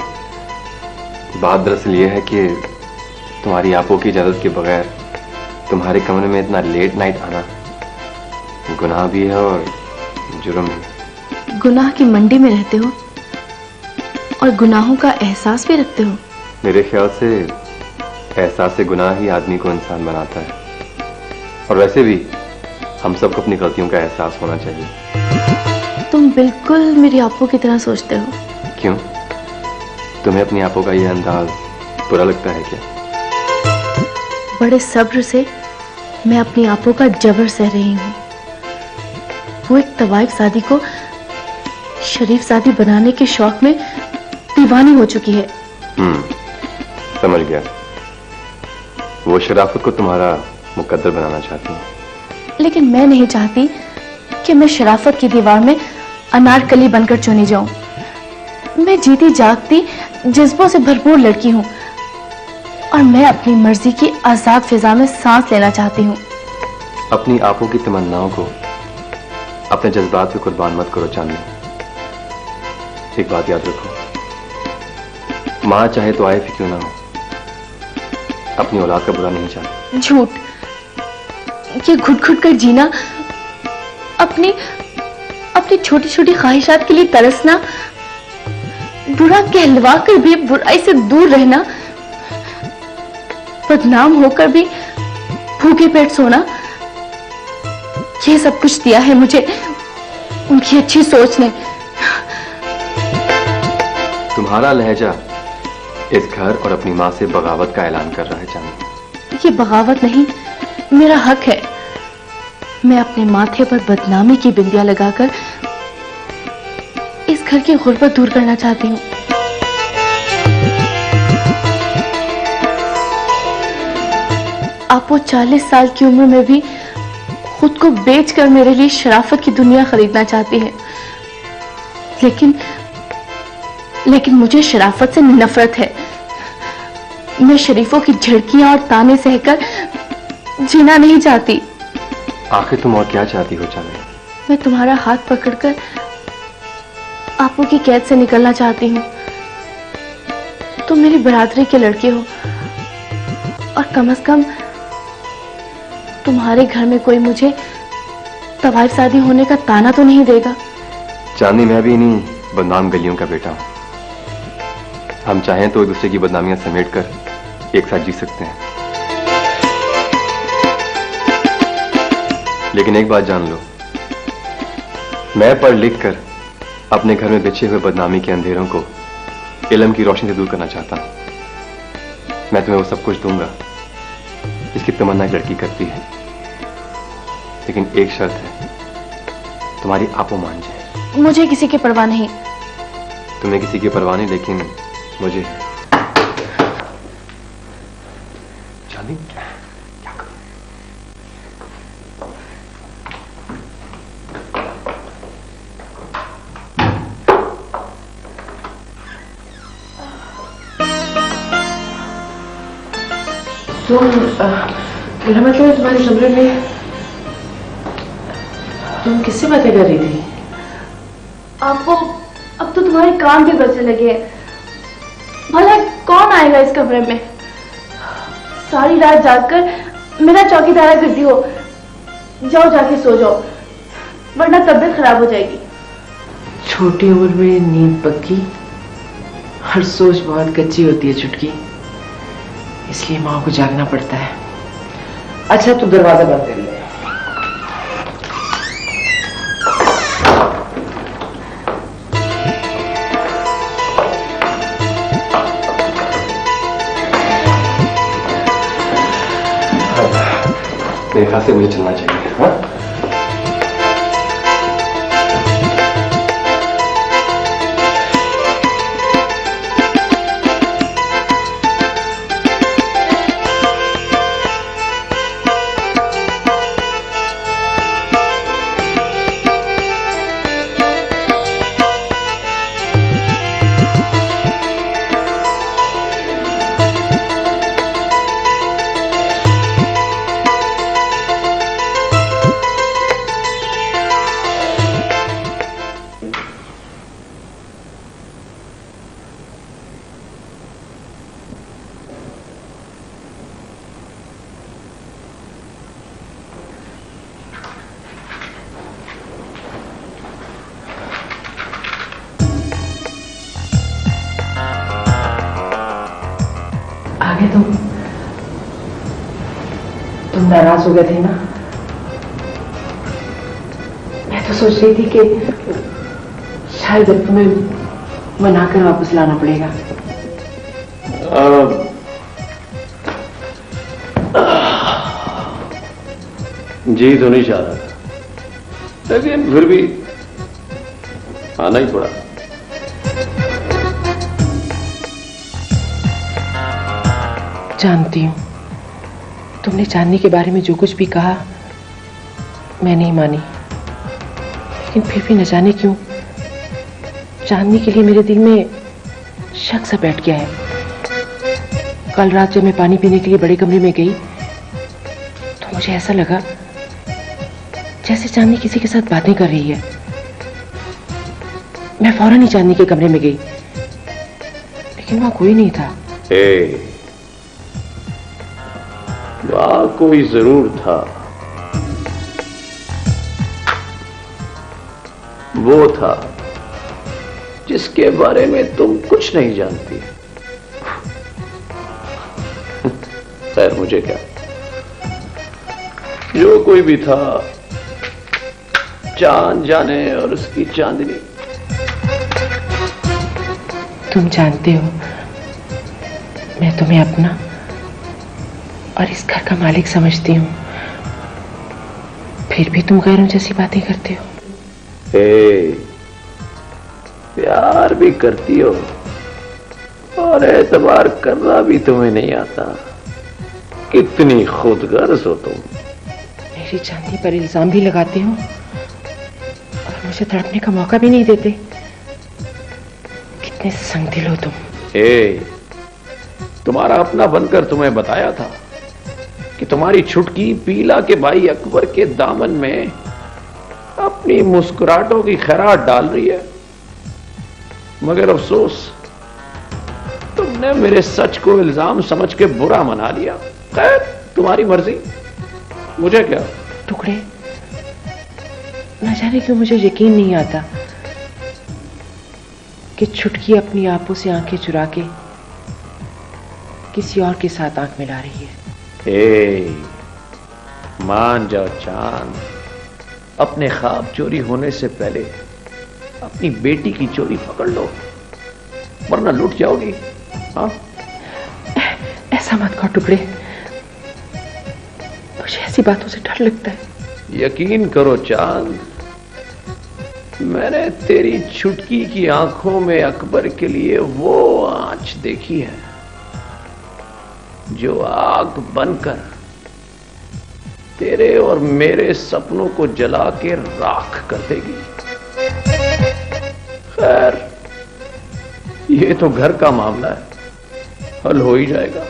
S8: बात दरअसल ये है कि तुम्हारी आपो की इजाजत के बगैर तुम्हारे कमरे में इतना लेट नाइट आना गुनाह भी है और जुर्म भी।
S6: गुनाह की मंडी में रहते हो और गुनाहों का एहसास भी रखते हो।
S8: मेरे ख्याल से एहसास से गुनाह ही आदमी को इंसान बनाता है, और वैसे भी हम सबको अपनी गलतियों का एहसास होना चाहिए।
S6: तुम बिल्कुल मेरी आपो की तरह सोचते हो।
S8: क्यों, तुम्हें अपनी आपो का यह अंदाज बुरा लगता है क्या?
S6: बड़े सब्र से मैं अपनी आपो का जबर सह रही हूँ। वो एक तवाइफ शादी को शरीफ शादी बनाने के शौक में दीवानी हो चुकी है।
S8: समझ गया। वो शराफत को तुम्हारा मुकद्दर बनाना चाहती है।
S6: लेकिन मैं नहीं चाहती कि मैं शराफत की दीवार में अनारकली बनकर चुनी जाऊं। मैं जीती जागती जज्बों से भरपूर लड़की हूं और मैं अपनी मर्जी की आजाद फिजा में सांस लेना चाहती हूं।
S8: अपनी आपो की तमन्नाओं को अपने जज्बात पे कुर्बान मत करो चांदनी। एक बात याद रखो, मां चाहे तो आए भी क्यों ना हो, अपनी औलाद का बुरा नहीं चाहती।
S6: झूठ, ये घुट घुट कर जीना, अपनी अपनी छोटी छोटी ख्वाहिशात के लिए तरसना, बुरा कहलवा कर भी बुराई से दूर रहना, बदनाम होकर भी भूखे पेट सोना, ये सब कुछ दिया है मुझे उनकी अच्छी सोच ने।
S8: तुम्हारा लहजा इस घर और अपनी मां से बगावत का ऐलान कर रहा है चांदनी।
S6: ये बगावत नहीं, मेरा हक है। मैं अपने माथे पर बदनामी की बिंदिया लगाकर इस घर की गुर्बत दूर करना चाहती हूँ। आप वो 40 साल की उम्र में भी खुद को बेचकर मेरे लिए शराफत की दुनिया खरीदना चाहती है। लेकिन मुझे शराफत से नफरत है। मैं शरीफों की झड़कियां और ताने सहकर जीना नहीं चाहती।
S8: आखिर तुम और क्या चाहती हो चांदनी?
S6: मैं तुम्हारा हाथ पकड़कर आपो की कैद से निकलना चाहती हूँ। तुम मेरी बरादरी के लड़के हो और कम से कम तुम्हारे घर में कोई मुझे तवाइफ शादी होने का ताना तो नहीं देगा।
S8: चांदनी, मैं भी इन्हीं बदनाम गलियों का बेटा हूं। हम चाहें तो एक दूसरे की बदनामियां समेट कर एक साथ जी सकते हैं। लेकिन एक बात जान लो, मैं पढ़ लिख कर अपने घर में बिछे हुए बदनामी के अंधेरों को इल्म की रोशनी से दूर करना चाहता हूं। मैं तुम्हें वो सब कुछ दूंगा जिसकी तमन्ना एक लड़की करती है, लेकिन एक शर्त है, तुम्हारी आपो मान जाए।
S6: मुझे किसी की परवाह नहीं।
S8: तुम्हें किसी की परवाह नहीं, लेकिन मुझे। चांदनी, क्या करूं?
S5: मेरा मतलब तुम्हारे कमरे में तुम किससे बातें कर रही थी?
S6: आपको अब तो तुम्हारे कान भी बजने लगे हैं। भला कौन आएगा इस कमरे में? सारी रात जागकर मेरा चौकीदारा करती हो। जाओ जाके सो जाओ, वरना तबीयत खराब हो जाएगी।
S5: छोटी उम्र में नींद पक्की, हर सोच बहुत कच्ची होती है चुटकी, इसलिए माँ को जागना पड़ता है। अच्छा तू दरवाजा बंद कर ले।
S8: मेरे ख्याल से मुझे चलना चाहिए। हाँ?
S5: तुम नाराज हो गए थे ना। मैं तो सोच रही थी कि शायद अब तुम्हें मनाकर वापस लाना पड़ेगा।
S2: जी तो नहीं चाह रहा था, लेकिन फिर भी आना ही पड़ा।
S5: जानती हूँ तुमने चांदनी के बारे में जो कुछ भी कहा मैं नहीं मानी, लेकिन फिर भी न जाने क्यों चांदनी के लिए मेरे दिल में शक सा बैठ गया है। कल रात जब मैं पानी पीने के लिए बड़े कमरे में गई तो मुझे ऐसा लगा जैसे चांदनी किसी के साथ बातें कर रही है। मैं फौरन ही चांदनी के कमरे में गई, लेकिन वहां कोई नहीं था।
S2: वहां कोई जरूर था। वो था जिसके बारे में तुम कुछ नहीं जानती। खैर मुझे क्या, जो कोई भी था, चांद जाने और उसकी चांदनी।
S5: तुम जानते हो मैं तुम्हें अपना और इस घर का मालिक समझती हूँ, फिर भी तुम गैरों जैसी बातें करते हो।
S2: प्यार भी करती हो और एतबार करना भी तुम्हें नहीं आता। कितनी खुदगर्ज हो तुम।
S5: मेरी चांदी पर इल्जाम भी लगाते हो और मुझे तड़पने का मौका भी नहीं देते। कितने संगदिल हो तुम।
S2: तुम्हारा अपना बनकर तुम्हें बताया था कि तुम्हारी छुटकी पीला के भाई अकबर के दामन में अपनी मुस्कुराहटों की खैरात डाल रही है, मगर अफसोस तुमने मेरे सच को इल्जाम समझ के बुरा मना लिया। खैर तुम्हारी मर्जी, मुझे क्या।
S5: टुकड़े, न जाने क्यों मुझे यकीन नहीं आता कि छुटकी अपनी आंखों से आंखें चुरा के किसी और के साथ आंख मिला रही है।
S2: मान जाओ चांद, अपने ख्वाब चोरी होने से पहले अपनी बेटी की चोरी पकड़ लो, वरना लूट जाओगी। हाँ,
S5: ऐसा मत कहो टुकड़े, मुझे ऐसी बातों से डर लगता है।
S2: यकीन करो चांद, मैंने तेरी छुटकी की आंखों में अकबर के लिए वो आंच देखी है जो आग बनकर तेरे और मेरे सपनों को जला के राख कर देगी। खैर ये तो घर का मामला है, हल हो ही जाएगा।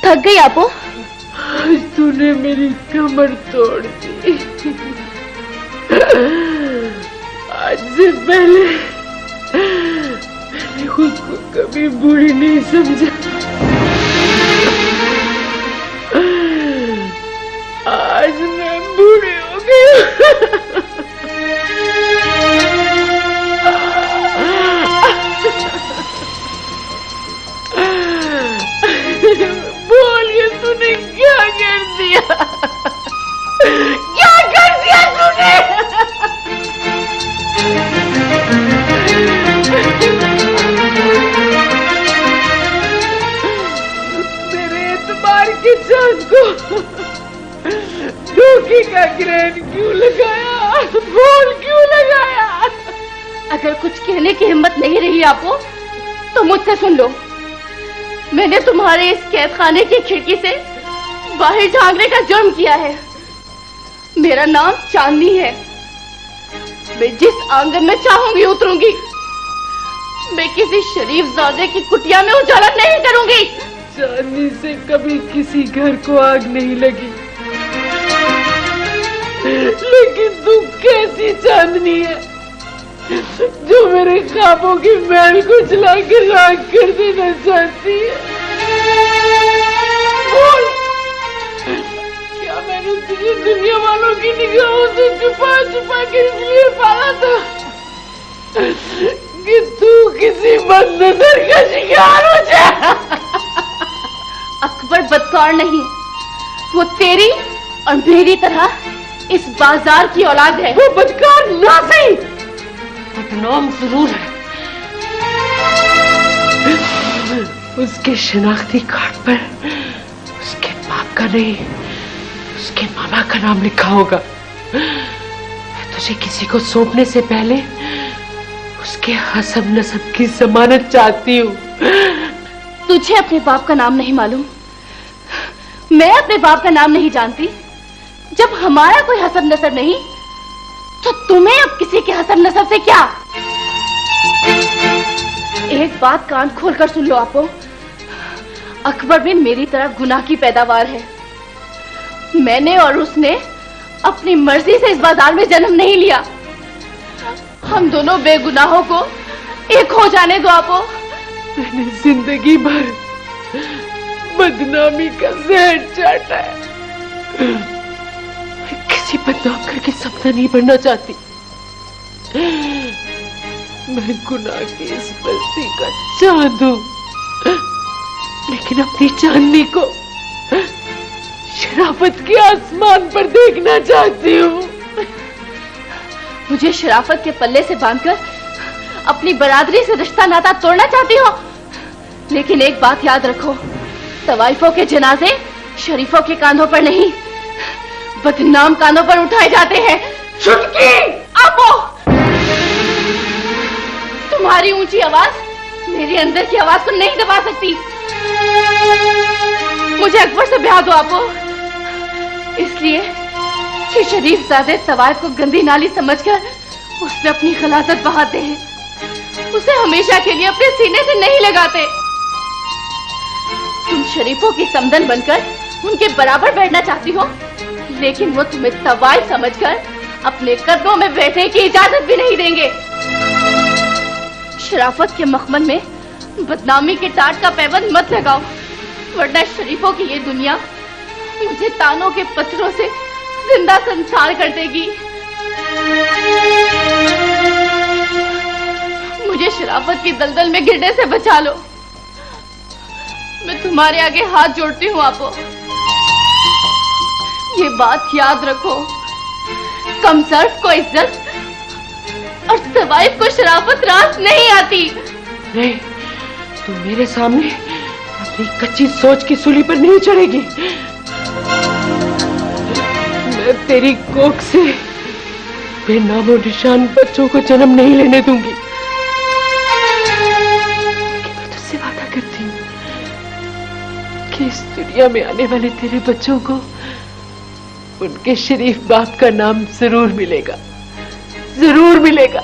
S6: थक गई आपो?
S5: आज तूने मेरी कमर तोड़ दी। आज से पहले मैंने खुद को कभी बूढ़ी नहीं समझा। आज मैं बूढ़ी हो गई। बोलिए तूने क्या कर दिया? क्या कर दिया तूने? मेरे एतबार के चांद को धोखे का ग्रहण क्यों लगाया? बोल क्यों लगाया?
S6: अगर कुछ कहने की हिम्मत नहीं रही आपको तो मुझसे सुन लो। मैंने तुम्हारे इस कैद खाने की खिड़की से बाहर झांकने का जुर्म किया है। मेरा नाम चांदनी है। मैं जिस आंगन में चाहूंगी उतरूंगी। मैं किसी शरीफ ज़ादे की कुटिया में उजाला नहीं करूंगी।
S5: चांदनी से कभी किसी घर को आग नहीं लगी, लेकिन तू कैसी चांदनी है जो मेरे ख्वाबों की महल को जला के राख कर देना चाहती है? बोल, क्या मैंने तुझे दुनिया वालों की निगाहों से छुपा छुपा के इसलिए पाला था कि तू किसी बदनजर का शिकार हो जाए?
S6: अकबर बदकार नहीं, वो तेरी और मेरी तरह इस बाजार की औलाद है।
S5: वो बदकार ना सही, बदनाम जरूर है। उसके शनाख्ती कार्ड पर उसके बाप का नहीं, उसके मामा का नाम लिखा होगा। मैं तुझे किसी को सौंपने से पहले उसके हसब नसब की जमानत चाहती हूँ।
S6: तुझे अपने बाप का नाम नहीं मालूम, मैं अपने बाप का नाम नहीं जानती। जब हमारा कोई हसब नसब नहीं तो तुम्हें अब किसी के हसब नसब से क्या? एक बात कान खोलकर सुन लो आपो, अकबर भी मेरी तरह गुनाह की पैदावार है। मैंने और उसने अपनी मर्जी से इस बाजार में जन्म नहीं लिया। हम दोनों बेगुनाहों को एक हो जाने दो आपो।
S5: मैंने जिंदगी भर बदनामी का जहर चाटा है। मैं किसी बदनाम करके सपना नहीं बनना चाहती। मैं गुनाह की इस बस्ती का चांद हूं, लेकिन अपनी चांदनी को शराफत के आसमान पर देखना चाहती हूँ।
S6: मुझे शराफत के पल्ले से बांधकर अपनी बरादरी से रिश्ता नाता तोड़ना चाहती हो, लेकिन एक बात याद रखो, तवाइफों के जनाजे शरीफों के कांधों पर नहीं, बदनाम कांधों पर उठाए जाते हैं। छुटकी आपो, तुम्हारी ऊंची आवाज मेरे अंदर की आवाज को नहीं दबा सकती। मुझे अकबर से ब्याह दो आपो, इसलिए कि शरीफ ज़ादे तवाइफ को गंदी नाली समझकर उसमें अपनी खलासत बहाते हैं, उसे हमेशा के लिए अपने सीने से नहीं लगाते। तुम शरीफों की समदन बनकर उनके बराबर बैठना चाहती हो, लेकिन वो तुम्हें तवाइफ समझकर अपने कदमों में बैठने की इजाजत भी नहीं देंगे। शराफत के मखमल में बदनामी के टाट का पैबंद मत लगाओ, वरना शरीफों की ये दुनिया मुझे तानों के पत्थरों से जिंदा संसार कर देगी। मुझे शराफत की दलदल में गिरने से बचा लो। मैं तुम्हारे आगे हाथ जोड़ती हूँ आपो, ये बात याद रखो, कमसर्फ को इज्जत और तवाइफ को शराफत रास नहीं आती।
S5: नहीं, तू मेरे सामने अपनी कच्ची सोच की सूली पर नहीं चढ़ेगी। मैं तेरी कोख से बेनामो निशान बच्चों को जन्म नहीं लेने दूंगी। मैं तुझसे वादा करती हूँ कि इस दुनिया में आने वाले तेरे बच्चों को उनके शरीफ बाप का नाम जरूर मिलेगा, जरूर मिलेगा।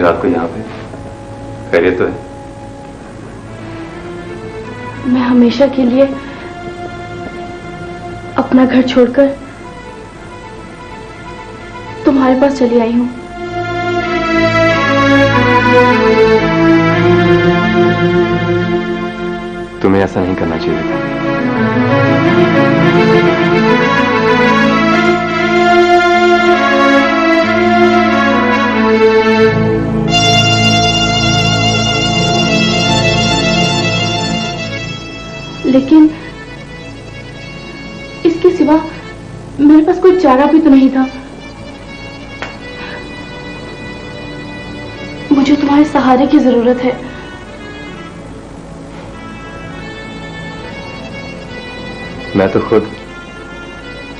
S8: रात को यहाँ पे? खैरियत तो है?
S6: मैं हमेशा के लिए अपना घर छोड़कर तुम्हारे पास चली आई हूँ।
S8: तुम्हें ऐसा नहीं करना चाहिए था।
S6: लेकिन इसके सिवा मेरे पास कोई चारा भी तो नहीं था। मुझे तुम्हारे सहारे की जरूरत है।
S8: मैं तो खुद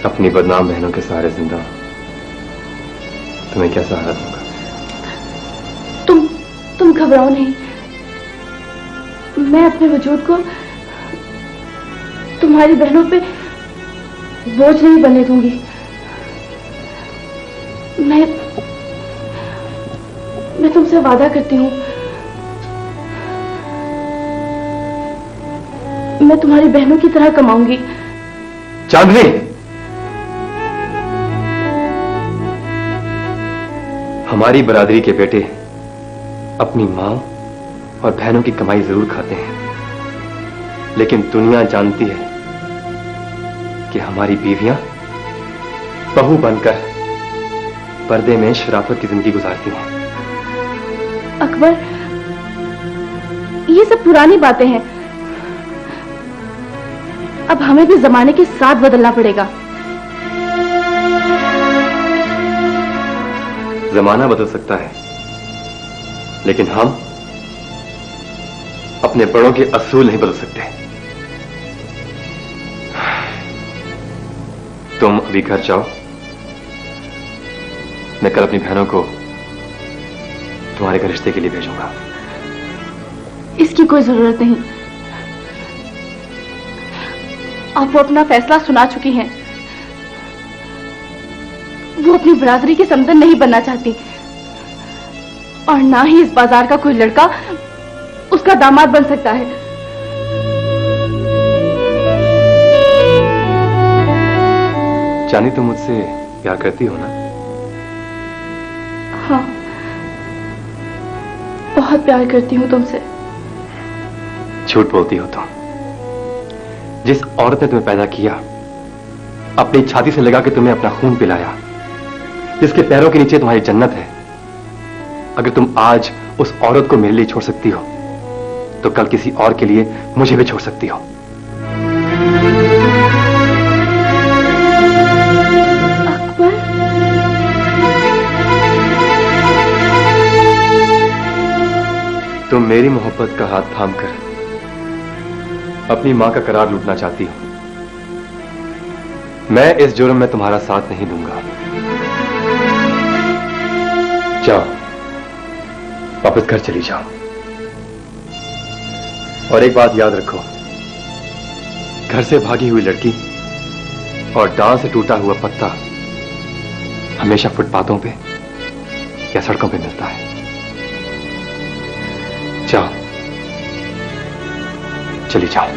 S8: अपनी बदनाम बहनों के सहारे जिंदा हूं। तुम्हें क्या सहारा दूंगा?
S6: तुम घबराओ नहीं। मैं अपने वजूद को तुम्हारी बहनों पे बोझ नहीं बनने दूंगी। मैं तुमसे वादा करती हूँ, मैं तुम्हारी बहनों की तरह कमाऊंगी।
S8: चांदनी, हमारी बरादरी के बेटे अपनी मां और बहनों की कमाई जरूर खाते हैं, लेकिन दुनिया जानती है कि हमारी बीवियां बहू बनकर पर्दे में शराफत की जिंदगी गुजारती हैं।
S6: अकबर, ये सब पुरानी बातें हैं। अब हमें भी जमाने के साथ बदलना पड़ेगा।
S8: जमाना बदल सकता है, लेकिन हम अपने बड़ों के असूल नहीं बदल सकते। तुम अभी घर जाओ, मैं कल अपनी बहनों को तुम्हारे घर रिश्ते के लिए भेजूंगा।
S6: इसकी कोई जरूरत नहीं। आप वो अपना फैसला सुना चुकी हैं। वो अपनी बरादरी के समदन नहीं बनना चाहती, और ना ही इस बाजार का कोई लड़का उसका दामाद बन सकता है।
S8: जानी, तुम मुझसे प्यार करती हो ना?
S6: हाँ, बहुत प्यार करती हूँ तुमसे।
S8: झूठ बोलती हो तुम। जिस औरत ने तुम्हें पैदा किया, अपनी छाती से लगा के तुम्हें अपना खून पिलाया, जिसके पैरों के नीचे तुम्हारी जन्नत है, अगर तुम आज उस औरत को मेरे लिए छोड़ सकती हो, तो कल किसी और के लिए मुझे भी छोड़ सकती हो।
S6: अकबर,
S8: तुम मेरी मोहब्बत का हाथ थामकर अपनी मां का करार लूटना चाहती हो। मैं इस जुर्म में तुम्हारा साथ नहीं दूंगा। जाओ, वापस घर चली जाओ। और एक बात याद रखो, घर से भागी हुई लड़की और डांस से टूटा हुआ पत्ता हमेशा फुटपाथों पे या सड़कों पे मिलता है। जाओ, चली जाओ।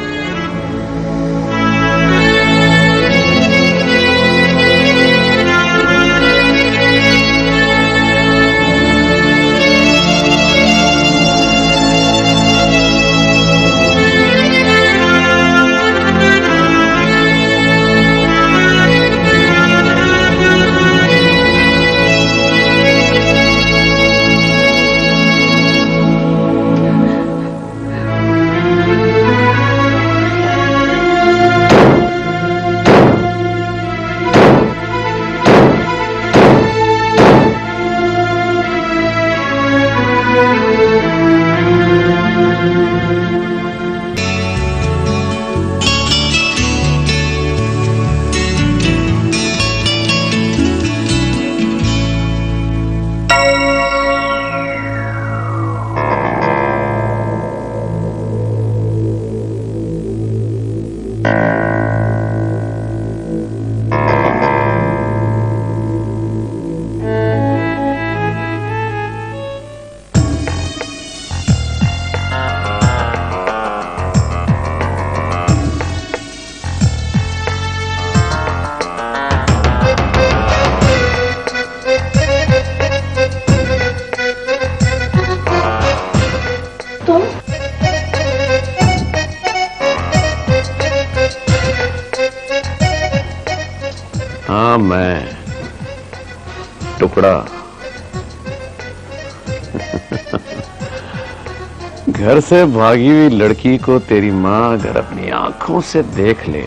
S2: मैं टुकड़ा। घर से भागी हुई लड़की को तेरी मां अगर अपनी आंखों से देख ले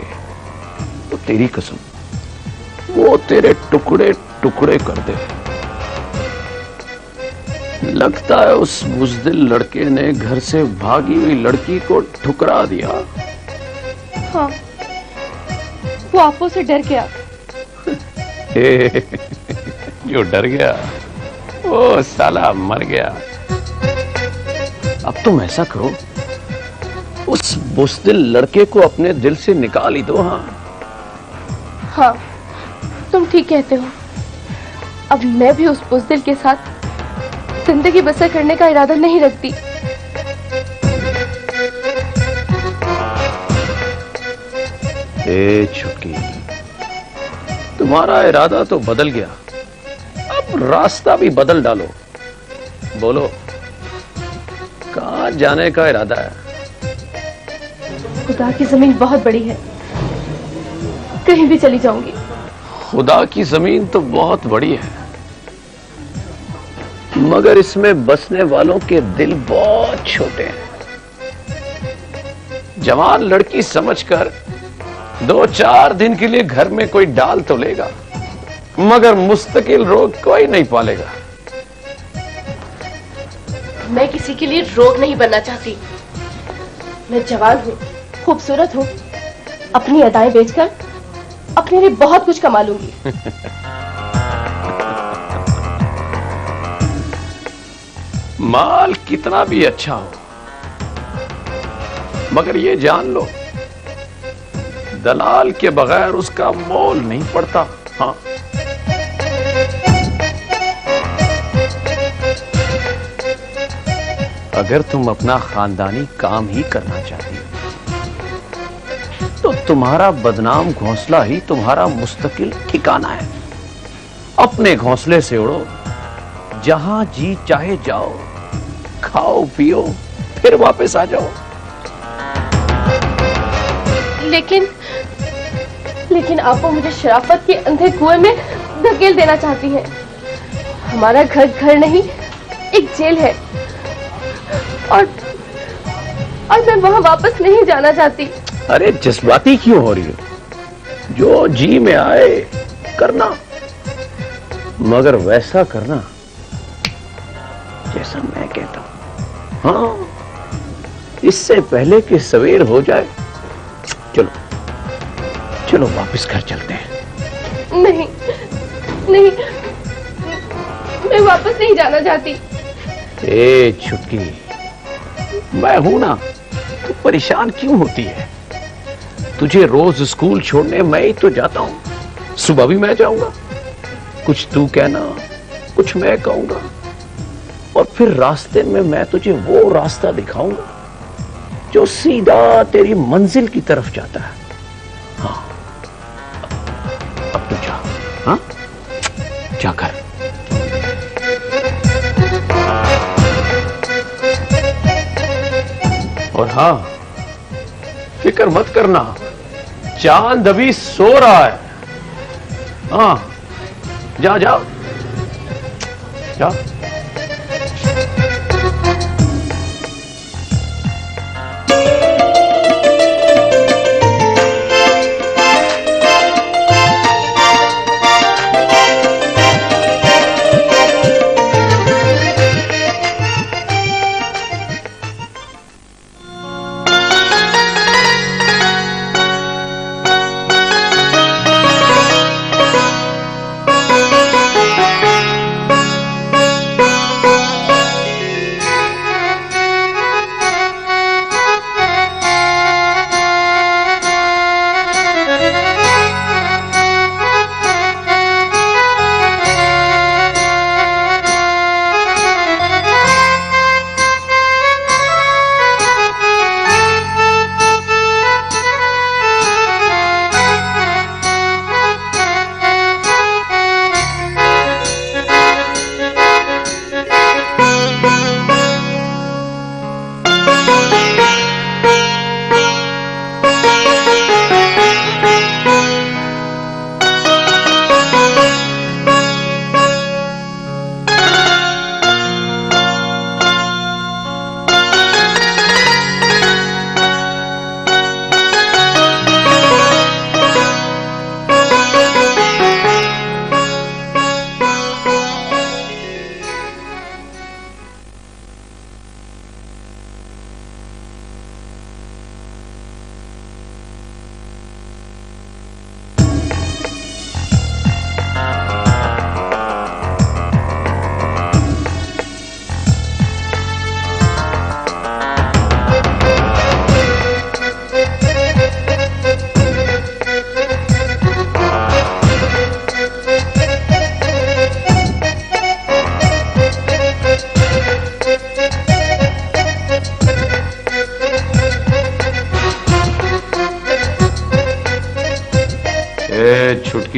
S2: तो तेरी कसम वो तेरे टुकड़े टुकड़े कर दे। लगता है उस बुज़दिल लड़के ने घर से भागी हुई लड़की को ठुकरा दिया।
S6: हाँ, वो आपो से डर गया।
S2: जो डर गया वो साला मर गया। अब तुम ऐसा करो, उस बुज़दिल लड़के को अपने दिल से निकाल ही दो। हाँ
S6: हाँ, तुम ठीक कहते हो। अब मैं भी उस बुज़दिल के साथ जिंदगी बसर करने का इरादा नहीं रखती।
S2: ए छुटकी, तुम्हारा इरादा तो बदल गया, अब रास्ता भी बदल डालो। बोलो, कहां जाने का इरादा है?
S6: खुदा की जमीन बहुत बड़ी है, कहीं भी चली जाऊंगी।
S2: खुदा की जमीन तो बहुत बड़ी है, मगर इसमें बसने वालों के दिल बहुत छोटे हैं। जवान लड़की समझकर 2-4 दिन के लिए घर में कोई डाल तो लेगा, मगर मुस्तकिल रोग कोई नहीं पालेगा।
S6: मैं किसी के लिए रोग नहीं बनना चाहती। मैं जवान हूँ, खूबसूरत हूँ, अपनी अदाएं बेचकर अपने लिए बहुत कुछ कमा लूंगी।
S2: माल कितना भी अच्छा हो, मगर ये जान लो, दलाल के बगैर उसका मोल नहीं पड़ता। हाँ, अगर तुम अपना खानदानी काम ही करना चाहती हो तो तुम्हारा बदनाम घोंसला ही तुम्हारा मुस्तकिल ठिकाना है। अपने घोंसले से उड़ो, जहां जी चाहे जाओ, खाओ पियो, फिर वापस आ जाओ।
S6: लेकिन आप मुझे शराफत के अंधे कुएं में धकेल देना चाहती हैं। हमारा घर नहीं, एक जेल है, और मैं वहां वापस नहीं जाना चाहती।
S2: अरे जज्बाती क्यों हो रही हो? जो जी में आए करना, मगर वैसा करना जैसा मैं कहता हूं। हाँ, इससे पहले कि सवेर हो जाए। चलो चलो वापस घर चलते हैं।
S6: नहीं, मैं वापस नहीं जाना चाहती।
S2: ए छुटकी, मैं हूं ना, तू परेशान क्यों होती है? तुझे रोज स्कूल छोड़ने मैं ही तो जाता हूं। सुबह भी मैं जाऊंगा, कुछ तू कहना, कुछ मैं कहूंगा, और फिर रास्ते में मैं तुझे वो रास्ता दिखाऊंगा जो सीधा तेरी मंजिल की तरफ जाता है। हाँ, अब तो जा। हाँ, जाकर। और हाँ, फिक्र मत करना, चांद अभी सो रहा है। हाँ, जा जा जा।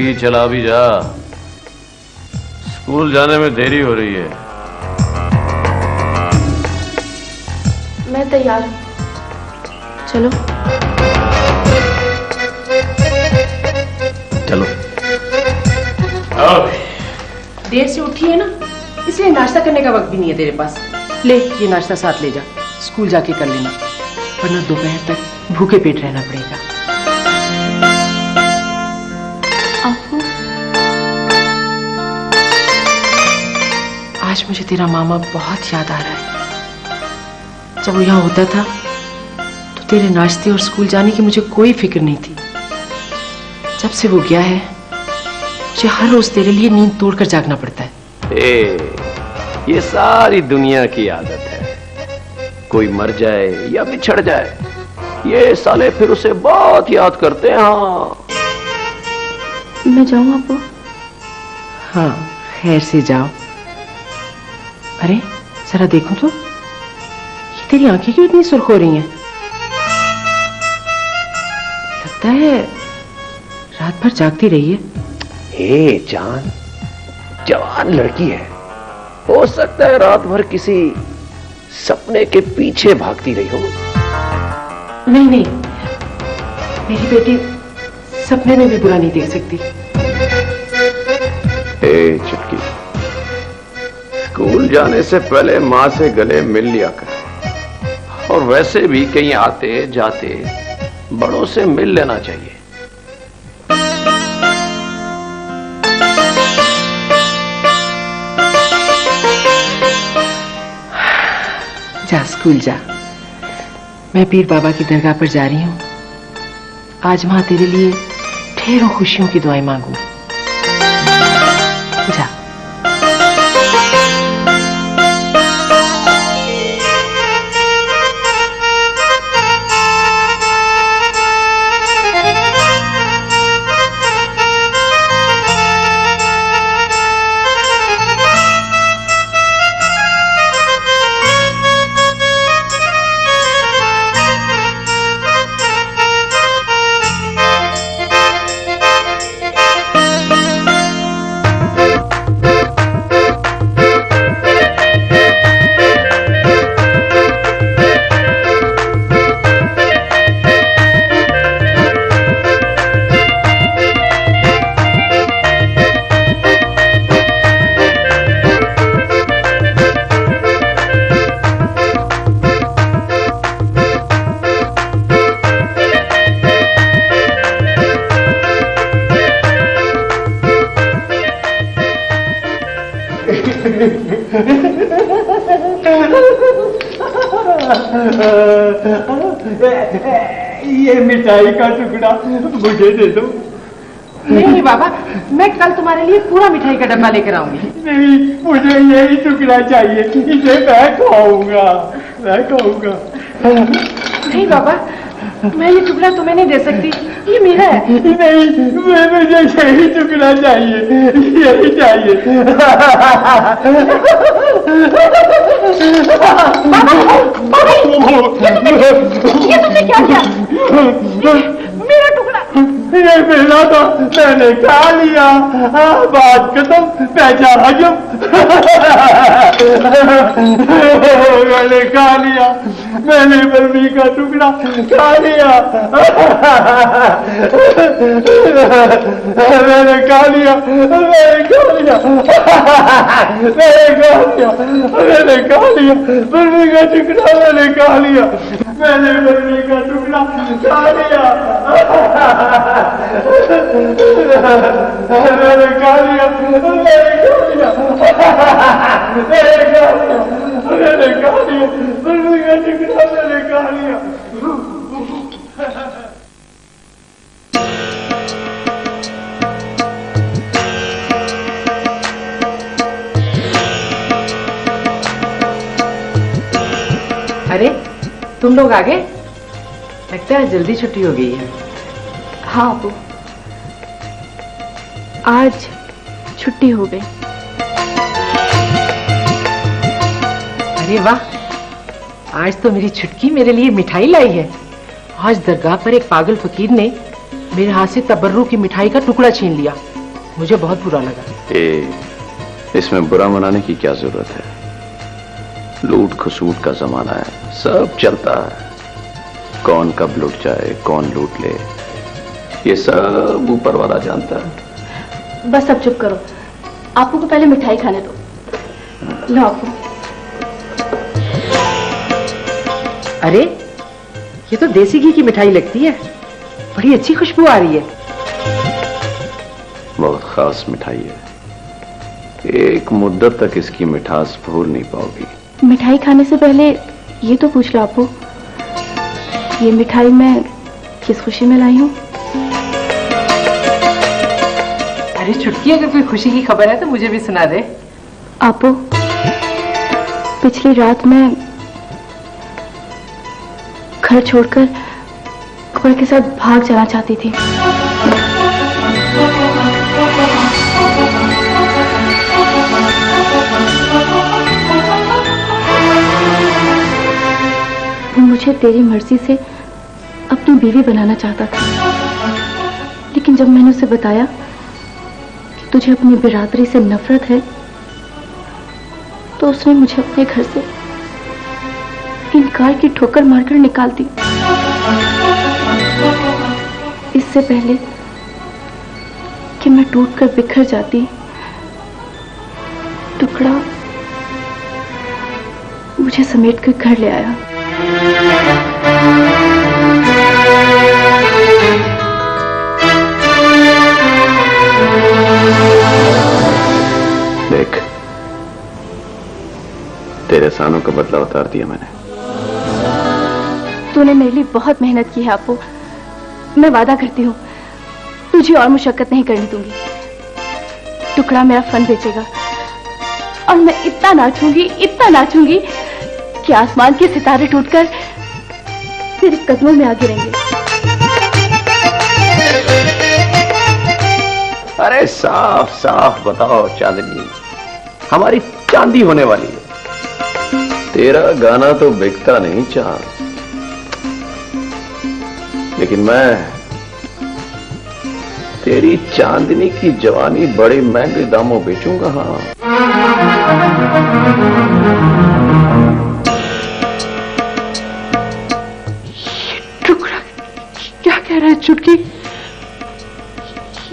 S2: लड़की चला भी जा, स्कूल जाने में देरी हो रही है।
S6: मैं तैयार हूँ, चलो।
S2: चलो।
S5: देर से उठी है ना, इसलिए नाश्ता करने का वक्त भी नहीं है तेरे पास। ले ये नाश्ता साथ ले जा, स्कूल जाके कर लेना, वरना दोपहर तक भूखे पेट रहना पड़ेगा।
S6: आपको
S5: आज मुझे तेरा मामा बहुत याद आ रहा है। जब वो यहाँ होता था तो तेरे नाश्ते और स्कूल जाने की मुझे कोई फिक्र नहीं थी। जब से वो गया है मुझे हर रोज तेरे लिए नींद तोड़कर जागना पड़ता है।
S2: ये सारी दुनिया की आदत है, कोई मर जाए या बिछड़ जाए, ये साले फिर उसे बहुत याद करते हैं। हाँ,
S6: मैं जाऊँ आपको?
S5: हाँ, खैर से जाओ। अरे जरा देखो तो, ये तेरी आंखें क्यों इतनी सुर्ख हो रही हैं? लगता है रात भर जागती रही है।
S2: जान, जवान लड़की है, हो सकता है रात भर किसी सपने के पीछे भागती रही हो।
S5: नहीं नहीं, मेरी बेटी सपने में भी बुरा नहीं देख सकती।
S2: चुटकी, स्कूल जाने से पहले माँ से गले मिल लिया कर, और वैसे भी कहीं आते जाते बड़ों से मिल लेना चाहिए।
S5: जा स्कूल जा, मैं पीर बाबा की दरगाह पर जा रही हूँ। आज वहां तेरे लिए ढेरों खुशियों की दुआएं मांगू। जा।
S3: ये मिठाई का टुकड़ा मुझे दे दो।
S5: नहीं बाबा, मैं कल तुम्हारे लिए पूरा मिठाई का डब्बा लेकर आऊंगी।
S3: नहीं, मुझे यही टुकड़ा चाहिए, इसे मैं खाऊंगा, मैं खाऊंगा।
S5: नहीं बाबा, मैं ये टुकड़ा तुम्हें नहीं दे सकती, ये मेरा है।
S3: नहीं, मुझे यही टुकड़ा चाहिए, यही चाहिए।
S5: ये तुमने क्या किया? मेरा टुकड़ा
S3: ये मिला था, मैंने खा लिया। बात खत्म, पैसा हजम। मैंने खा लिया, मैंने बर्फी का टुकड़ा खा लिया। मैंने खा लिया, मैंने खा लिया, मैंने खा लिया, मैंने खा लिया बर्फी का टुकड़ा, मैंने खा लिया, मैंने बर्फी का टुकड़ा खा लिया। मैंने खा लिया, मैंने खा लिया, मैंने खा लिया, मैंने खा लिया बर्फी का टुकड़ा, मैंने खा लिया।
S5: अरे तुम लोग आ गए? लगता है जल्दी छुट्टी हो गई है।
S6: हाँ अबू, आज छुट्टी हो गई।
S5: अरे वाह, आज तो मेरी छुटकी मेरे लिए मिठाई लाई है। आज दरगाह पर एक पागल फकीर ने मेरे हाथ से तबर्रुक की मिठाई का टुकड़ा छीन लिया मुझे बहुत बुरा लगा।
S2: इसमें बुरा मनाने की क्या जरूरत है? लूट खसूट का जमाना है, सब चलता है। कौन कब लूट जाए, कौन लूट ले, ये सब ऊपर वाला जानता है।
S6: बस अब चुप करो, आपू को पहले मिठाई खाने दो। लो आपू।
S5: अरे ये तो देसी घी की मिठाई लगती है, बड़ी अच्छी खुशबू आ रही है।
S2: बहुत खास मिठाई है, एक मुद्दत तक इसकी मिठास भूल नहीं पाओगी।
S6: मिठाई खाने से पहले ये तो पूछ लो आपू, ये मिठाई मैं किस खुशी में लाई हूँ?
S5: अरे छुटकी, अगर कोई खुशी की खबर है तो मुझे भी सुना दे।
S6: आपू, पिछली रात मैं घर छोड़कर कमल के साथ भाग जाना चाहती थी। वो मुझे तेरी मर्जी से अपनी बीवी बनाना चाहता था, लेकिन जब मैंने उसे बताया कि तुझे अपनी बिरादरी से नफरत है, तो उसने मुझे अपने घर से इनकार की ठोकर मारकर निकाल दी। इससे पहले कि मैं टूटकर बिखर जाती, टुकड़ा मुझे समेटकर घर ले आया।
S2: देख, तेरे एहसानों का बदला उतार दिया मैंने।
S6: तूने मेरे लिए बहुत मेहनत की है आपू, मैं वादा करती हूँ तुझे और मुशक्कत नहीं करने दूंगी। टुकड़ा मेरा फन बेचेगा और मैं इतना नाचूंगी कि आसमान के सितारे टूटकर तेरे कदमों में आ गिरेंगे।
S2: अरे साफ साफ बताओ चांदनी, हमारी चांदी होने वाली है। तेरा गाना तो बिकता नहीं चांद, लेकिन मैं तेरी चांदनी की जवानी बड़े महंगे दामों बेचूंगा। हाँ,
S5: टुकड़ा क्या कह रहा है चुटकी?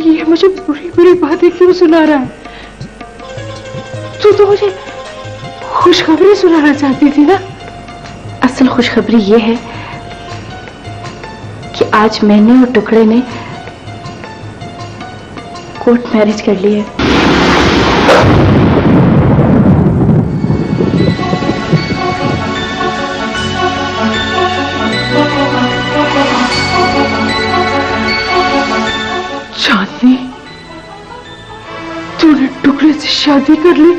S5: ये मुझे बुरी बुरी बातें क्यों सुना रहा है? तू तो मुझे खुशखबरी सुनाना चाहती थी ना?
S6: असल खुशखबरी ये है कि आज मैंने और टुकड़े ने कोर्ट मैरिज कर ली है।
S5: चांदनी, तूने टुकड़े से शादी कर ली?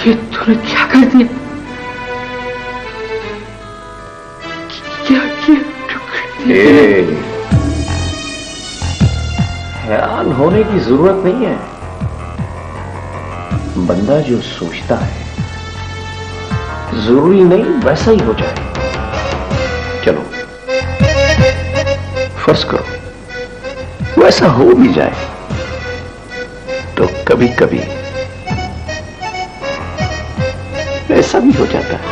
S5: ये तूने क्या कर दिया? क्या किया टुकड़े?
S2: हैरान होने की जरूरत नहीं है। बंदा जो सोचता है जरूरी नहीं वैसा ही हो जाए। चलो फर्ज करो वैसा हो भी जाए, तो कभी कभी ऐसा भी हो जाता है।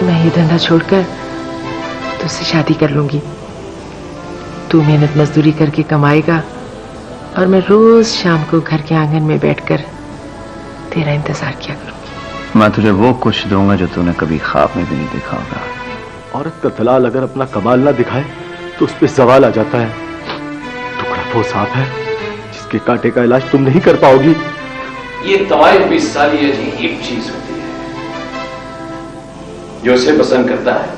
S5: मैं ये धंधा छोड़कर तुझसे शादी कर लूंगी। तू मेहनत मजदूरी करके कमाएगा और मैं रोज शाम को घर के आंगन में बैठकर तेरा इंतजार किया करूंगी।
S9: मैं तुझे वो कुछ दूंगा जो तूने कभी ख्वाब में भी नहीं देखा होगा।
S4: औरत का दलाल अगर अपना कमाल ना दिखाए तो उस पर सवाल आ जाता है। टुकड़ा वो सांप है जिसके कांटे का इलाज तुम नहीं कर पाओगी।
S2: ये तवाइफ भी सारी अजीब चीज होती है। जो उसे पसंद करता है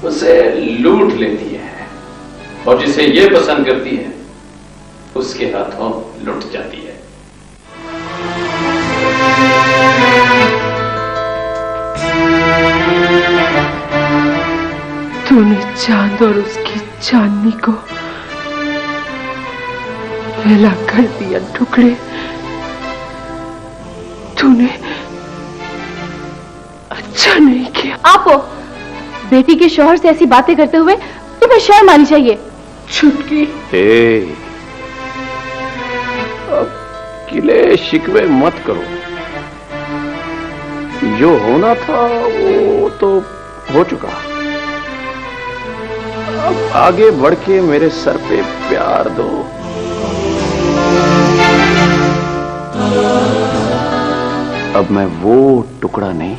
S2: उसे लूट लेती है, और जिसे ये पसंद करती है उसके हाथों लुट जाती है।
S5: तूने चांद और उसकी चांदनी को फैला कर दिया टुकड़े। तूने अच्छा नहीं किया।
S6: आपो, बेटी के शौहर से ऐसी बातें करते हुए तुम्हें शर्म आनी चाहिए।
S5: छुटकी,
S2: अब किले शिकवे मत करो। जो होना था वो तो हो चुका। अब आगे बढ़ के मेरे सर पे प्यार दो। अब मैं वो टुकड़ा नहीं,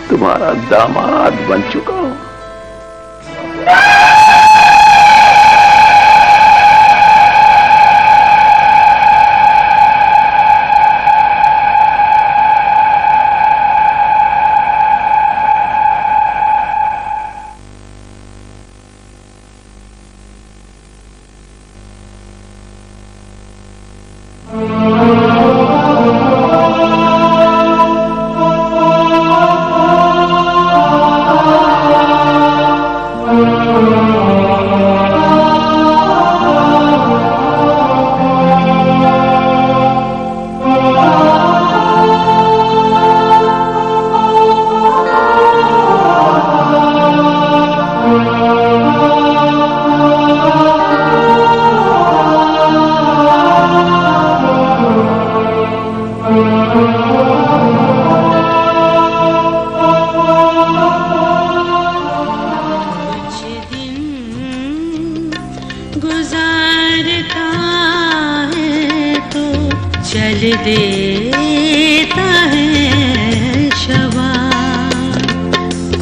S2: तुम्हारा दामाद बन चुका हूं।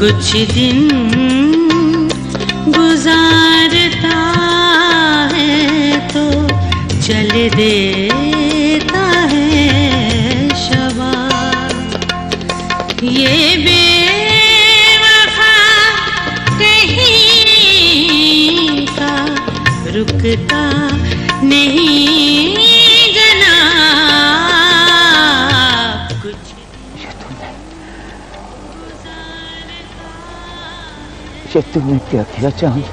S7: कुछ दिन गुजारता है तो चल देता है शबाब। ये बेवफा कहीं का रुकता नहीं जनाब। कुछ
S3: ये तुमने क्या किया चांद?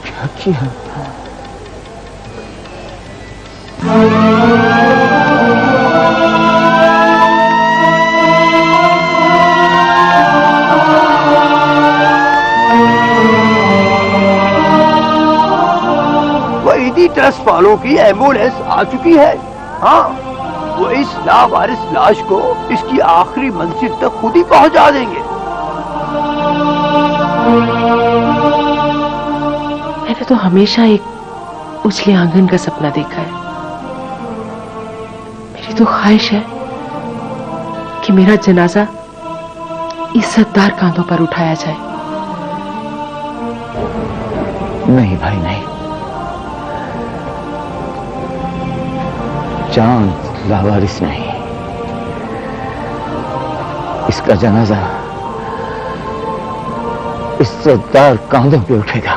S3: क्या किया?
S10: वहीदी ट्रस्ट वालों की एम्बुलेंस आ चुकी है। हाँ, वो इस लावारिस लाश को इसकी आखिरी मंजिल तक खुद ही पहुंचा देंगे।
S5: मैंने तो हमेशा एक उजले आंगन का सपना देखा है। मेरी तो ख्वाहिश है कि मेरा जनाजा इज्जतदार कांधों पर उठाया जाए।
S3: नहीं भाई नहीं, चांद लावारिस नहीं, इसका जनाजा इज्जतदार कांधों पे उठेगा।